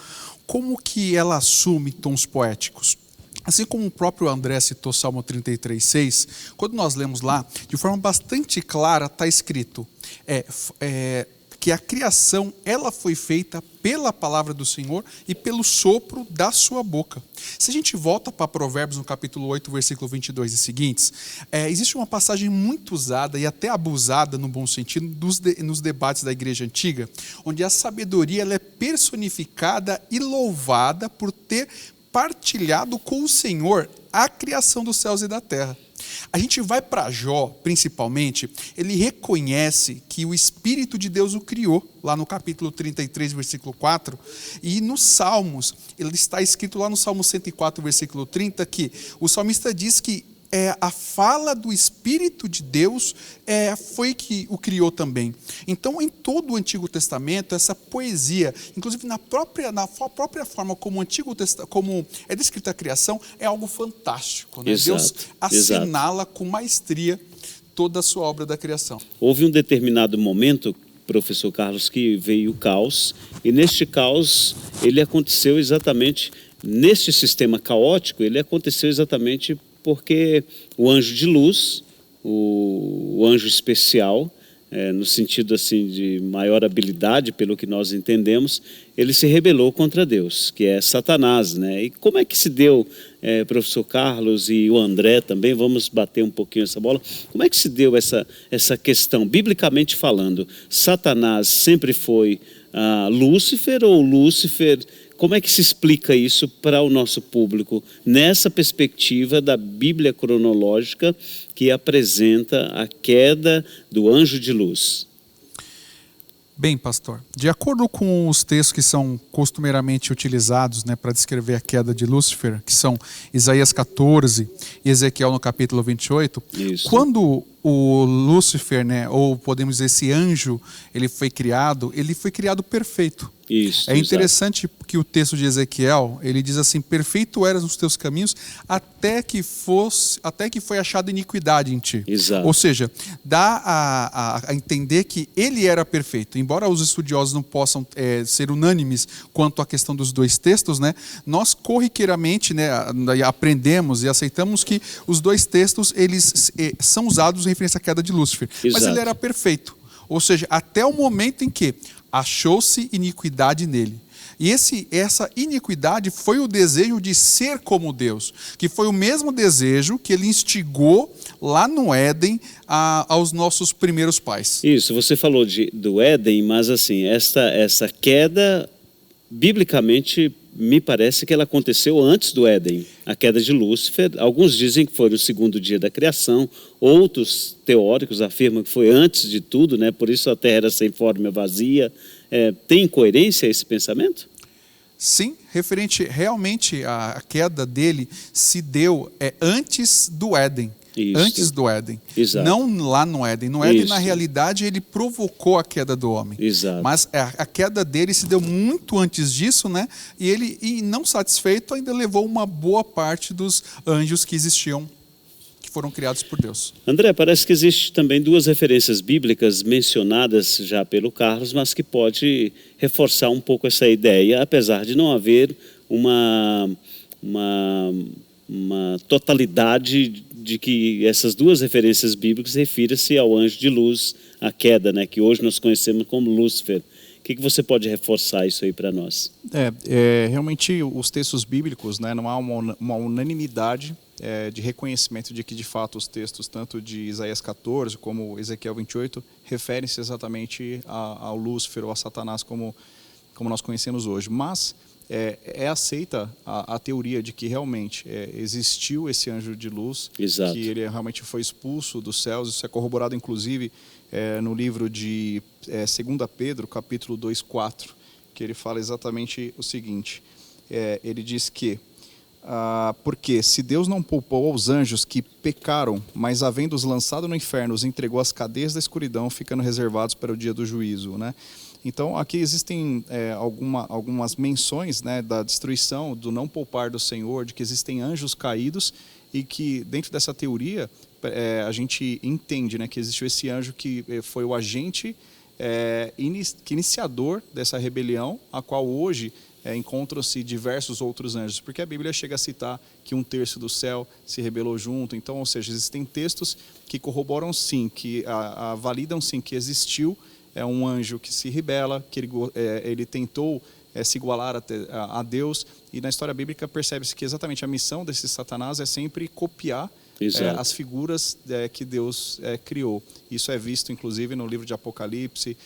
como que ela assume tons poéticos. Assim como o próprio André citou Salmo 33:6, quando nós lemos lá, de forma bastante clara, está escrito que a criação ela foi feita pela palavra do Senhor e pelo sopro da sua boca. Se a gente volta para Provérbios no capítulo 8, versículo 22 e seguintes, existe uma passagem muito usada e até abusada no bom sentido nos debates da igreja antiga, onde a sabedoria ela é personificada e louvada por ter partilhado com o Senhor a criação dos céus e da terra. A gente vai para Jó, principalmente, ele reconhece que o Espírito de Deus o criou, lá no capítulo 33, versículo 4, e nos Salmos, ele está escrito lá no Salmo 104, versículo 30, que o salmista diz que a fala do Espírito de Deus foi que o criou também. Então, em todo o Antigo Testamento, essa poesia, inclusive na própria forma como é descrita a criação, é algo fantástico. Né? Deus assinala com maestria toda a sua obra da criação. Houve um determinado momento, professor Carlos, que veio o caos, e neste caos ele aconteceu exatamente, neste sistema caótico, ele aconteceu exatamente porque o anjo de luz, o anjo especial, no sentido assim de maior habilidade, pelo que nós entendemos, ele se rebelou contra Deus, que é Satanás, né? E como é que se deu, professor Carlos e o André também, vamos bater um pouquinho essa bola, como é que se deu essa questão, biblicamente falando? Satanás sempre foi Lúcifer ou Lúcifer? Como é que se explica isso para o nosso público, nessa perspectiva da Bíblia cronológica que apresenta a queda do anjo de luz? Bem, pastor, de acordo com os textos que são costumeiramente utilizados, né, para descrever a queda de Lúcifer, que são Isaías 14 e Ezequiel no capítulo 28, quando o Lúcifer, né, ou podemos dizer esse anjo, ele foi criado perfeito. Isso, É interessante que o texto de Ezequiel, ele diz assim: perfeito eras os teus caminhos até que foi achada iniquidade em ti. Exato. Ou seja, dá a entender que ele era perfeito. Embora os estudiosos não possam ser unânimes quanto à questão dos dois textos, né, nós corriqueiramente, né, aprendemos e aceitamos que os dois textos eles são usados em referência à queda de Lúcifer. Mas Exato. ele era perfeito. Ou seja, até o momento em que achou-se iniquidade nele. E essa iniquidade foi o desejo de ser como Deus, que foi o mesmo desejo que ele instigou lá no Éden aos nossos primeiros pais. Isso, você falou do Éden, mas assim, essa queda, biblicamente, me parece que ela aconteceu antes do Éden, a queda de Lúcifer. Alguns dizem que foi no segundo dia da criação, outros teóricos afirmam que foi antes de tudo, né? Por isso a terra era sem forma e vazia. Tem coerência esse pensamento? Sim, referente realmente à queda dele se deu antes do Éden. Isso. Antes do Éden. Exato. Não lá no Éden. No Éden, Isso. na realidade, ele provocou a queda do homem. Exato. Mas a queda dele se deu muito antes disso, né? E ele, não satisfeito, ainda levou uma boa parte dos anjos que existiam, que foram criados por Deus. André, parece que existe também duas referências bíblicas mencionadas já pelo Carlos, mas que pode reforçar um pouco essa ideia, apesar de não haver uma totalidade de que essas duas referências bíblicas refiram-se ao anjo de luz, a queda, né, que hoje nós conhecemos como Lúcifer. O que você pode reforçar isso aí para nós? Realmente os textos bíblicos, né, não há uma unanimidade de reconhecimento de que de fato os textos tanto de Isaías 14 como Ezequiel 28 referem-se exatamente ao Lúcifer ou a Satanás como nós conhecemos hoje. Mas é aceita a teoria de que realmente existiu esse anjo de luz, Exato. que ele realmente foi expulso dos céus. Isso é corroborado inclusive no livro de 2 Pedro, capítulo 2:4, que ele fala exatamente o seguinte, ele diz que porque se Deus não poupou aos anjos que pecaram, mas havendo-os lançado no inferno, os entregou às cadeias da escuridão, ficando reservados para o dia do juízo, né? Então, aqui existem algumas menções, né, da destruição, do não poupar do Senhor, de que existem anjos caídos e que, dentro dessa teoria, a gente entende, né, que existiu esse anjo que foi o agente iniciador dessa rebelião, a qual hoje encontram-se diversos outros anjos, porque a Bíblia chega a citar que 1/3 do céu se rebelou junto. Então, ou seja, existem textos que corroboram sim, que validam sim que existiu um anjo que se rebela, que ele tentou se igualar a Deus, e na história bíblica percebe-se que exatamente a missão desse Satanás é sempre copiar as figuras que Deus criou. Isso é visto inclusive no livro de Apocalipse,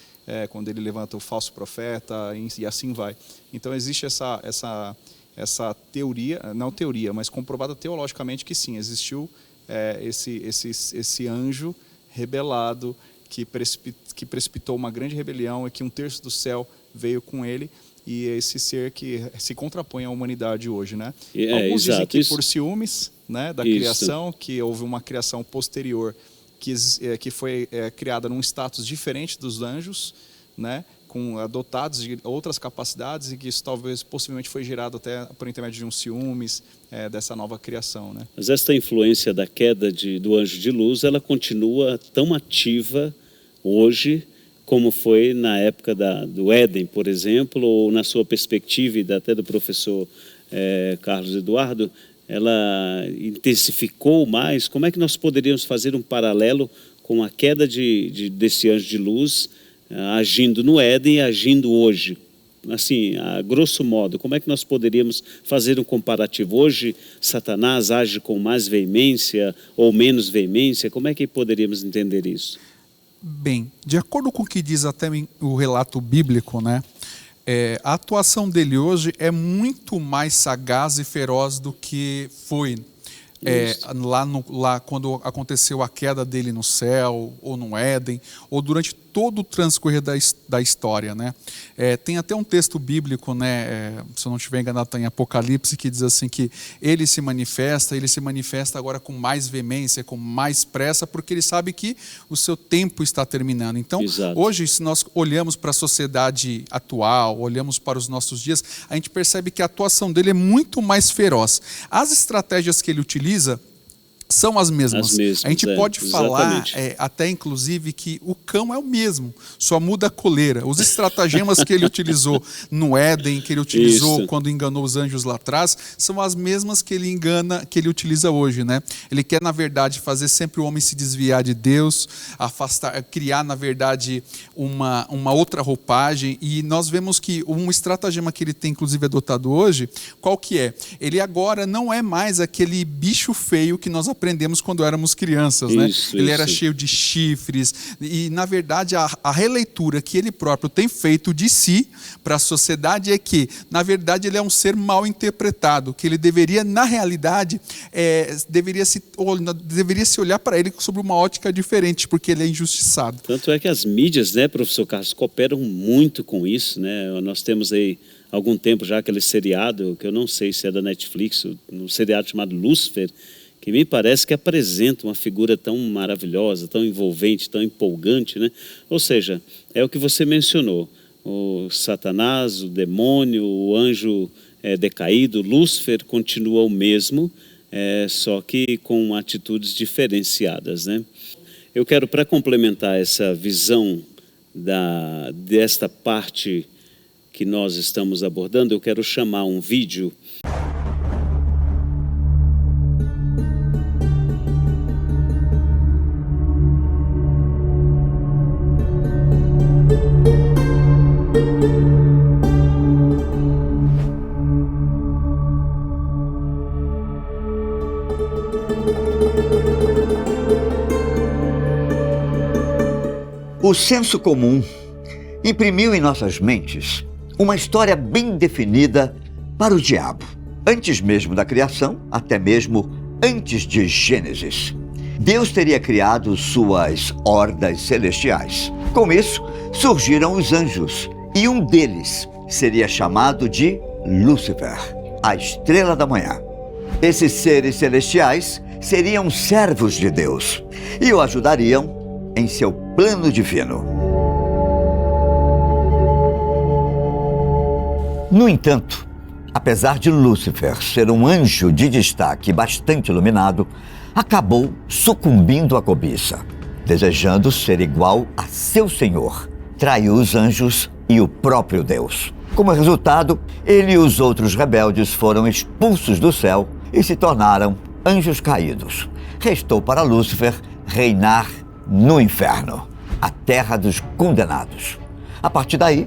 quando ele levanta o falso profeta e assim vai. Então existe essa teoria, não teoria, mas comprovada teologicamente que sim, existiu esse anjo rebelado que precipitou uma grande rebelião e que 1/3 do céu veio com ele, e esse ser que se contrapõe à humanidade hoje, né? Alguns dizem que por ciúmes, né, da criação, que houve uma criação posterior que foi criada num status diferente dos anjos, né, dotados de outras capacidades, e que isso talvez possivelmente foi gerado até por intermédio de um ciúmes dessa nova criação, né? Mas esta influência da queda do anjo de luz, ela continua tão ativa hoje como foi na época do Éden, por exemplo, ou na sua perspectiva, e até do professor Carlos Eduardo, ela intensificou mais. Como é que nós poderíamos fazer um paralelo com a queda desse anjo de luz agindo no Éden e agindo hoje? Assim, a grosso modo, como é que nós poderíamos fazer um comparativo? Hoje, Satanás age com mais veemência ou menos veemência? Como é que poderíamos entender isso? Bem, de acordo com o que diz até o relato bíblico, né, a atuação dele hoje é muito mais sagaz e feroz do que foi lá quando aconteceu a queda dele no céu, ou no Éden, ou durante todo o transcorrer da história, né? Tem até um texto bíblico, né? Se eu não estiver enganado, está em Apocalipse, que diz assim que ele se manifesta agora com mais veemência, com mais pressa, porque ele sabe que o seu tempo está terminando. Então, Exato. Hoje, se nós olhamos para a sociedade atual, olhamos para os nossos dias, a gente percebe que a atuação dele é muito mais feroz. As estratégias que ele utiliza são as mesmas. A gente pode falar até inclusive que o cão é o mesmo, só muda a coleira. Os estratagemas que ele utilizou no Éden, que ele utilizou quando enganou os anjos lá atrás, são as mesmas que ele utiliza hoje, né? Ele quer, na verdade, fazer sempre o homem se desviar de Deus, criar, na verdade, uma outra roupagem. E nós vemos que um estratagema que ele tem, inclusive, adotado hoje, qual que é? Ele agora não é mais aquele bicho feio que nós aprendemos quando éramos crianças, né? Ele era cheio de chifres e, na verdade, a releitura que ele próprio tem feito de si para a sociedade é que, na verdade, ele é um ser mal interpretado, que ele deveria, na realidade, deveria se olhar para ele sob uma ótica diferente, porque ele é injustiçado. Tanto é que as mídias, né, professor Carlos, cooperam muito com isso, né? Nós temos aí algum tempo já aquele seriado, que eu não sei se é da Netflix, um seriado chamado Lúcifer, que me parece que apresenta uma figura tão maravilhosa, tão envolvente, tão empolgante, né? Ou seja, é o que você mencionou, o Satanás, o demônio, o anjo decaído, Lúcifer continua o mesmo, só que com atitudes diferenciadas, né? Eu quero, para complementar essa visão desta parte que nós estamos abordando, eu quero chamar um vídeo. O senso comum imprimiu em nossas mentes uma história bem definida para o diabo. Antes mesmo da criação, até mesmo antes de Gênesis, Deus teria criado suas hordas celestiais. Com isso, surgiram os anjos, e um deles seria chamado de Lúcifer, a estrela da manhã. Esses seres celestiais seriam servos de Deus e o ajudariam em seu plano divino. No entanto, apesar de Lúcifer ser um anjo de destaque bastante iluminado, acabou sucumbindo à cobiça. Desejando ser igual a seu senhor, traiu os anjos e o próprio Deus. Como resultado, ele e os outros rebeldes foram expulsos do céu e se tornaram anjos caídos. Restou para Lúcifer reinar no inferno, a terra dos condenados. A partir daí,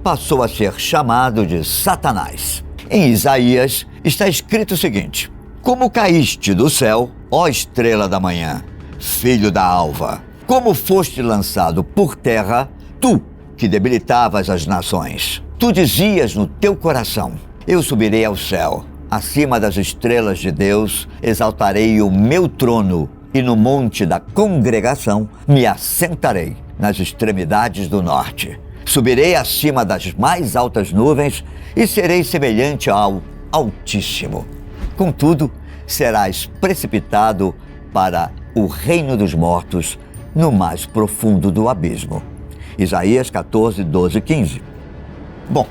passou a ser chamado de Satanás. Em Isaías está escrito o seguinte: como caíste do céu, ó estrela da manhã, filho da alva, como foste lançado por terra, tu que debilitavas as nações. Tu dizias no teu coração: eu subirei ao céu, acima das estrelas de Deus, exaltarei o meu trono, e no monte da congregação me assentarei nas extremidades do norte. Subirei acima das mais altas nuvens e serei semelhante ao Altíssimo. Contudo, serás precipitado para o reino dos mortos, no mais profundo do abismo. Isaías 14, 12 e 15. Bom,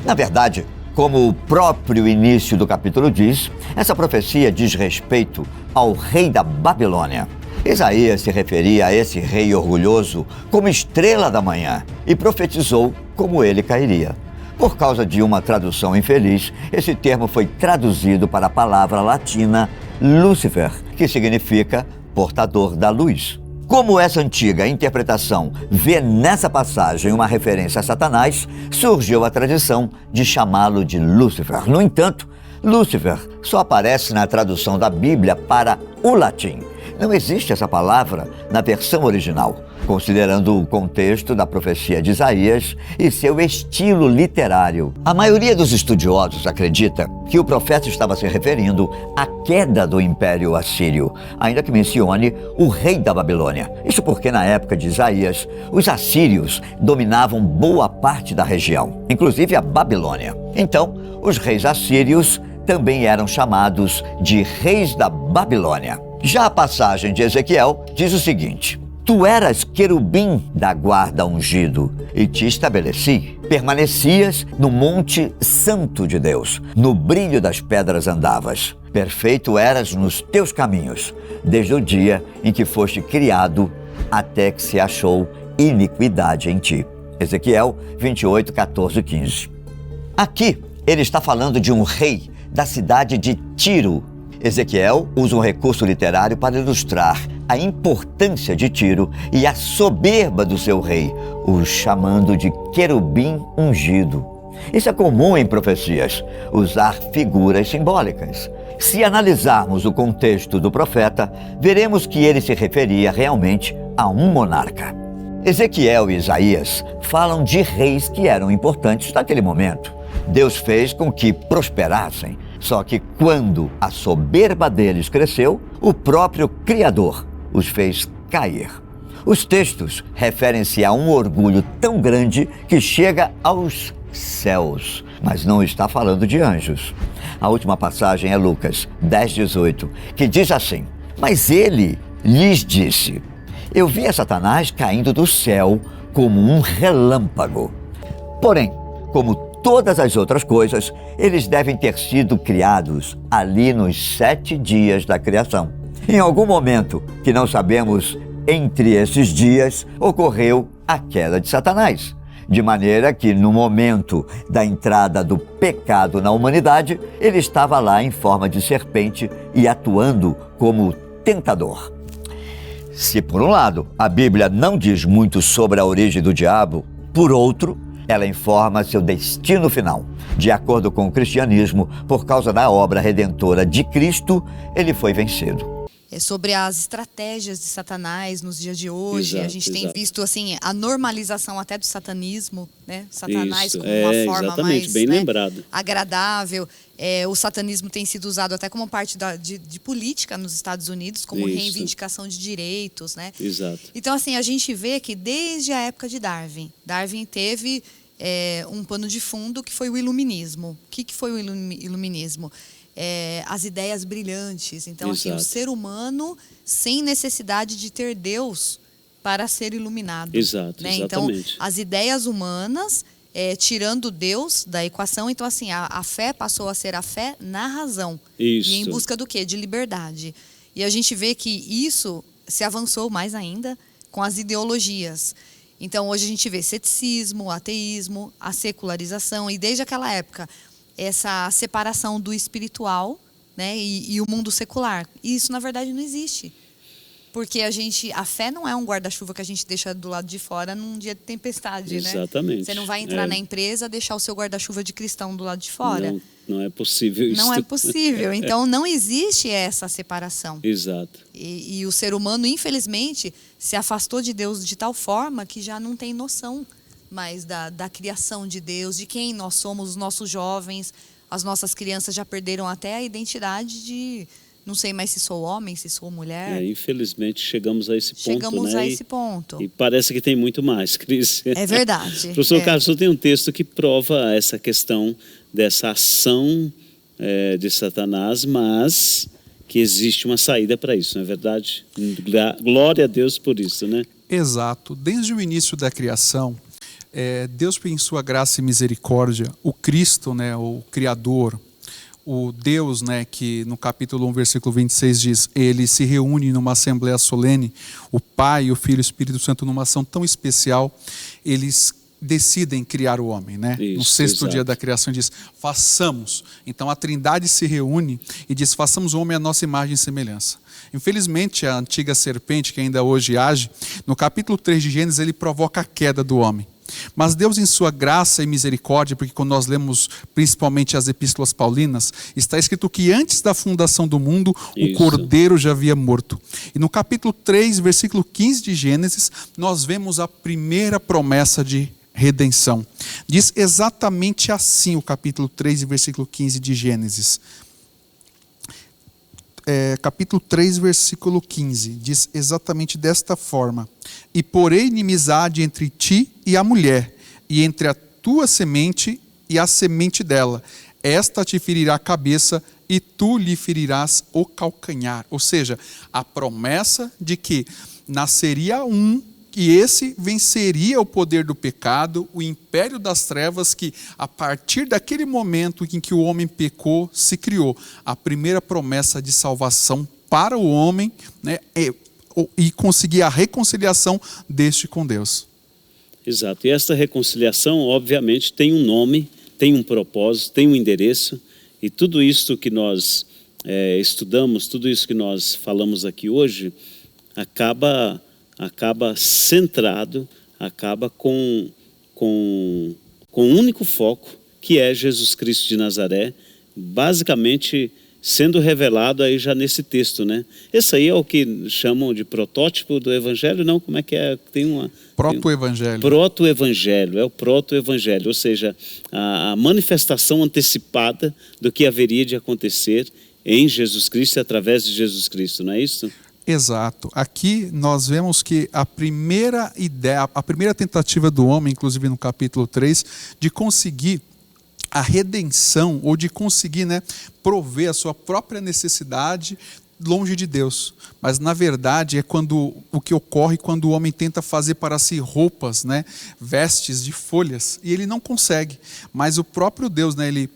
na verdade, como o próprio início do capítulo diz, essa profecia diz respeito ao rei da Babilônia. Isaías se referia a esse rei orgulhoso como estrela da manhã e profetizou como ele cairia. Por causa de uma tradução infeliz, esse termo foi traduzido para a palavra latina Lúcifer, que significa portador da luz. Como essa antiga interpretação vê nessa passagem uma referência a Satanás, surgiu a tradição de chamá-lo de Lúcifer. No entanto, Lúcifer só aparece na tradução da Bíblia para o latim. Não existe essa palavra na versão original, considerando o contexto da profecia de Isaías e seu estilo literário. A maioria dos estudiosos acredita que o profeta estava se referindo à queda do Império Assírio, ainda que mencione o rei da Babilônia. Isso porque na época de Isaías, os assírios dominavam boa parte da região, inclusive a Babilônia. Então, os reis assírios também eram chamados de reis da Babilônia. Já a passagem de Ezequiel diz o seguinte: Tu eras querubim da guarda ungido e te estabeleci. Permanecias no monte santo de Deus, no brilho das pedras andavas. Perfeito eras nos teus caminhos, desde o dia em que foste criado até que se achou iniquidade em ti. Ezequiel 28, 14, 15. Aqui ele está falando de um rei da cidade de Tiro. Ezequiel usa um recurso literário para ilustrar a importância de Tiro e a soberba do seu rei, o chamando de querubim ungido. Isso é comum em profecias, usar figuras simbólicas. Se analisarmos o contexto do profeta, veremos que ele se referia realmente a um monarca. Ezequiel e Isaías falam de reis que eram importantes naquele momento. Deus fez com que prosperassem, só que quando a soberba deles cresceu, o próprio Criador os fez cair. Os textos referem-se a um orgulho tão grande que chega aos céus, mas não está falando de anjos. A última passagem é Lucas 10:18, que diz assim: Mas ele lhes disse: Eu vi a Satanás caindo do céu como um relâmpago. Porém, como todas as outras coisas, eles devem ter sido criados ali nos 7 dias da criação. Em algum momento, que não sabemos entre esses dias, ocorreu a queda de Satanás. De maneira que, no momento da entrada do pecado na humanidade, ele estava lá em forma de serpente e atuando como tentador. Se, por um lado, a Bíblia não diz muito sobre a origem do diabo, por outro, ela informa seu destino final. De acordo com o cristianismo, por causa da obra redentora de Cristo, ele foi vencido. É sobre as estratégias de Satanás nos dias de hoje. A gente tem visto assim a normalização até do satanismo, né? Satanás como uma forma mais, bem né, lembrado, agradável. O satanismo tem sido usado até como parte de política nos Estados Unidos, como reivindicação de direitos, né? Exato. Então, assim, a gente vê que desde a época de Darwin teve um pano de fundo que foi o iluminismo. O que foi o iluminismo? As ideias brilhantes. Então, assim, o ser humano sem necessidade de ter Deus para ser iluminado. Exato, né? exatamente. Então, as ideias humanas, tirando Deus da equação, então, assim, a fé passou a ser a fé na razão. Isso. E em busca do quê? De liberdade. E a gente vê que isso se avançou mais ainda com as ideologias. Então, hoje a gente vê ceticismo, ateísmo, a secularização, e desde aquela época, essa separação do espiritual, né, e o mundo secular. E isso, na verdade, não existe. Porque a fé não é um guarda-chuva que a gente deixa do lado de fora num dia de tempestade, né? Exatamente. Você não vai entrar na empresa, deixar o seu guarda-chuva de cristão do lado de fora. Não é possível isso. Não é possível. Então, não existe essa separação. Exato. E o ser humano, infelizmente, se afastou de Deus de tal forma que já não tem noção mais da criação de Deus, de quem nós somos. Os nossos jovens, as nossas crianças já perderam até a identidade de... Não sei mais se sou homem, se sou mulher. Infelizmente, chegamos a esse ponto. Chegamos a esse ponto. E parece que tem muito mais, Cris. É verdade. Professor Carlos, tem um texto que prova essa questão dessa ação de Satanás, mas que existe uma saída para isso, não é verdade? Glória a Deus por isso, né? Exato. Desde o início da criação, Deus, em sua graça e misericórdia, o Cristo, né, o Criador, o Deus, né, que no capítulo 1, versículo 26 diz, ele se reúne numa assembleia solene, o Pai, o Filho e o Espírito Santo, numa ação tão especial, eles decidem criar o homem, né? Isso, no sexto dia da criação diz, façamos. Então a Trindade se reúne e diz, façamos o homem à nossa imagem e semelhança. Infelizmente, a antiga serpente, que ainda hoje age, no capítulo 3 de Gênesis, ele provoca a queda do homem. Mas Deus, em sua graça e misericórdia, porque quando nós lemos principalmente as epístolas paulinas, está escrito que antes da fundação do mundo, o Cordeiro já havia morto. E no capítulo 3, versículo 15 de Gênesis, nós vemos a primeira promessa de redenção. Diz exatamente assim o capítulo 3, versículo 15 de Gênesis. Capítulo 3, versículo 15, diz exatamente desta forma: e porei inimizade entre ti e a mulher, e entre a tua semente e a semente dela. Esta te ferirá a cabeça e tu lhe ferirás o calcanhar. Ou seja, a promessa de que nasceria um, que esse venceria o poder do pecado, o império das trevas, que a partir daquele momento em que o homem pecou, se criou a primeira promessa de salvação para o homem, né, e conseguir a reconciliação deste com Deus. Exato, e esta reconciliação obviamente tem um nome, tem um propósito, tem um endereço, e tudo isso que nós estudamos, tudo isso que nós falamos aqui hoje, acaba centrado, acaba com um único foco, que é Jesus Cristo de Nazaré, basicamente sendo revelado aí já nesse texto, né? Esse aí é o que chamam de protótipo do Evangelho, não? Como é que é? Proto-Evangelho. Proto-Evangelho, é o proto-Evangelho, ou seja, a manifestação antecipada do que haveria de acontecer em Jesus Cristo e através de Jesus Cristo, não é isso? Exato. Aqui nós vemos que a primeira ideia, a primeira tentativa do homem, inclusive no capítulo 3, de conseguir a redenção, ou de conseguir, né, prover a sua própria necessidade longe de Deus. Mas na verdade é o que ocorre quando o homem tenta fazer para si roupas, né, vestes de folhas, e ele não consegue. Mas o próprio Deus, né, ele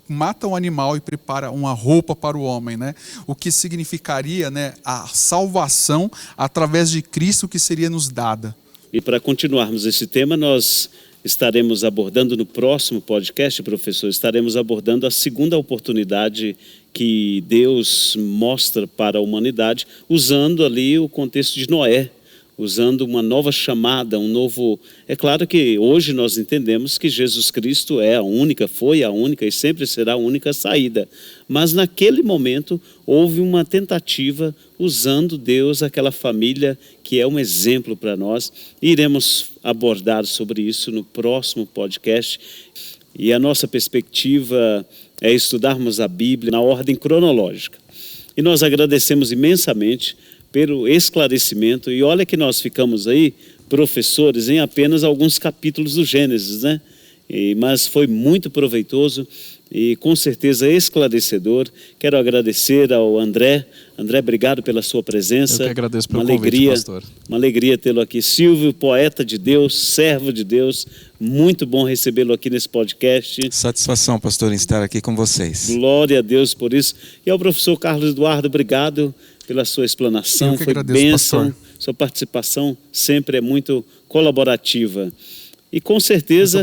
mata um animal e prepara uma roupa para o homem, né? O que significaria, né, a salvação através de Cristo que seria nos dada. E para continuarmos esse tema, nós estaremos abordando no próximo podcast, professor, estaremos abordando a segunda oportunidade que Deus mostra para a humanidade, usando ali o contexto de Noé, usando uma nova chamada, um novo... É claro que hoje nós entendemos que Jesus Cristo é a única, foi a única e sempre será a única saída. Mas naquele momento houve uma tentativa usando Deus, aquela família que é um exemplo para nós. Iremos abordar sobre isso no próximo podcast. E a nossa perspectiva é estudarmos a Bíblia na ordem cronológica. E nós agradecemos imensamente pelo esclarecimento, e olha que nós ficamos aí, professores, em apenas alguns capítulos do Gênesis, né? Mas foi muito proveitoso e com certeza esclarecedor. Quero agradecer ao André. André, obrigado pela sua presença. Eu que agradeço pelo convite, pastor. Uma alegria tê-lo aqui. Silvio, poeta de Deus, servo de Deus, muito bom recebê-lo aqui nesse podcast. Satisfação, pastor, em estar aqui com vocês. Glória a Deus por isso. E ao professor Carlos Eduardo, obrigado pela sua explanação, foi bênção, sua participação sempre é muito colaborativa. E com certeza,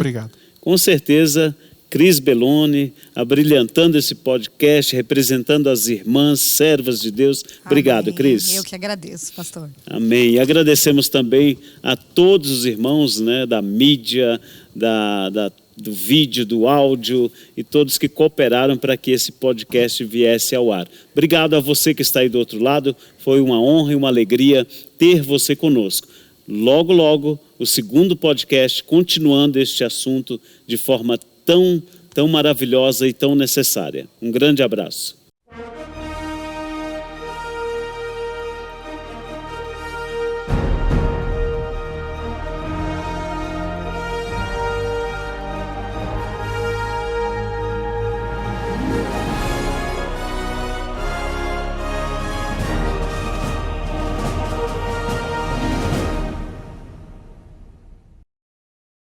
Cris Belloni, abrilhantando esse podcast, representando as irmãs, servas de Deus. Obrigado, Cris. Eu que agradeço, pastor. Amém. E agradecemos também a todos os irmãos, né, da mídia, do vídeo, do áudio e todos que cooperaram para que esse podcast viesse ao ar. Obrigado a você que está aí do outro lado. Foi uma honra e uma alegria ter você conosco. Logo, logo, o segundo podcast, continuando este assunto de forma tão maravilhosa e tão necessária. Um grande abraço.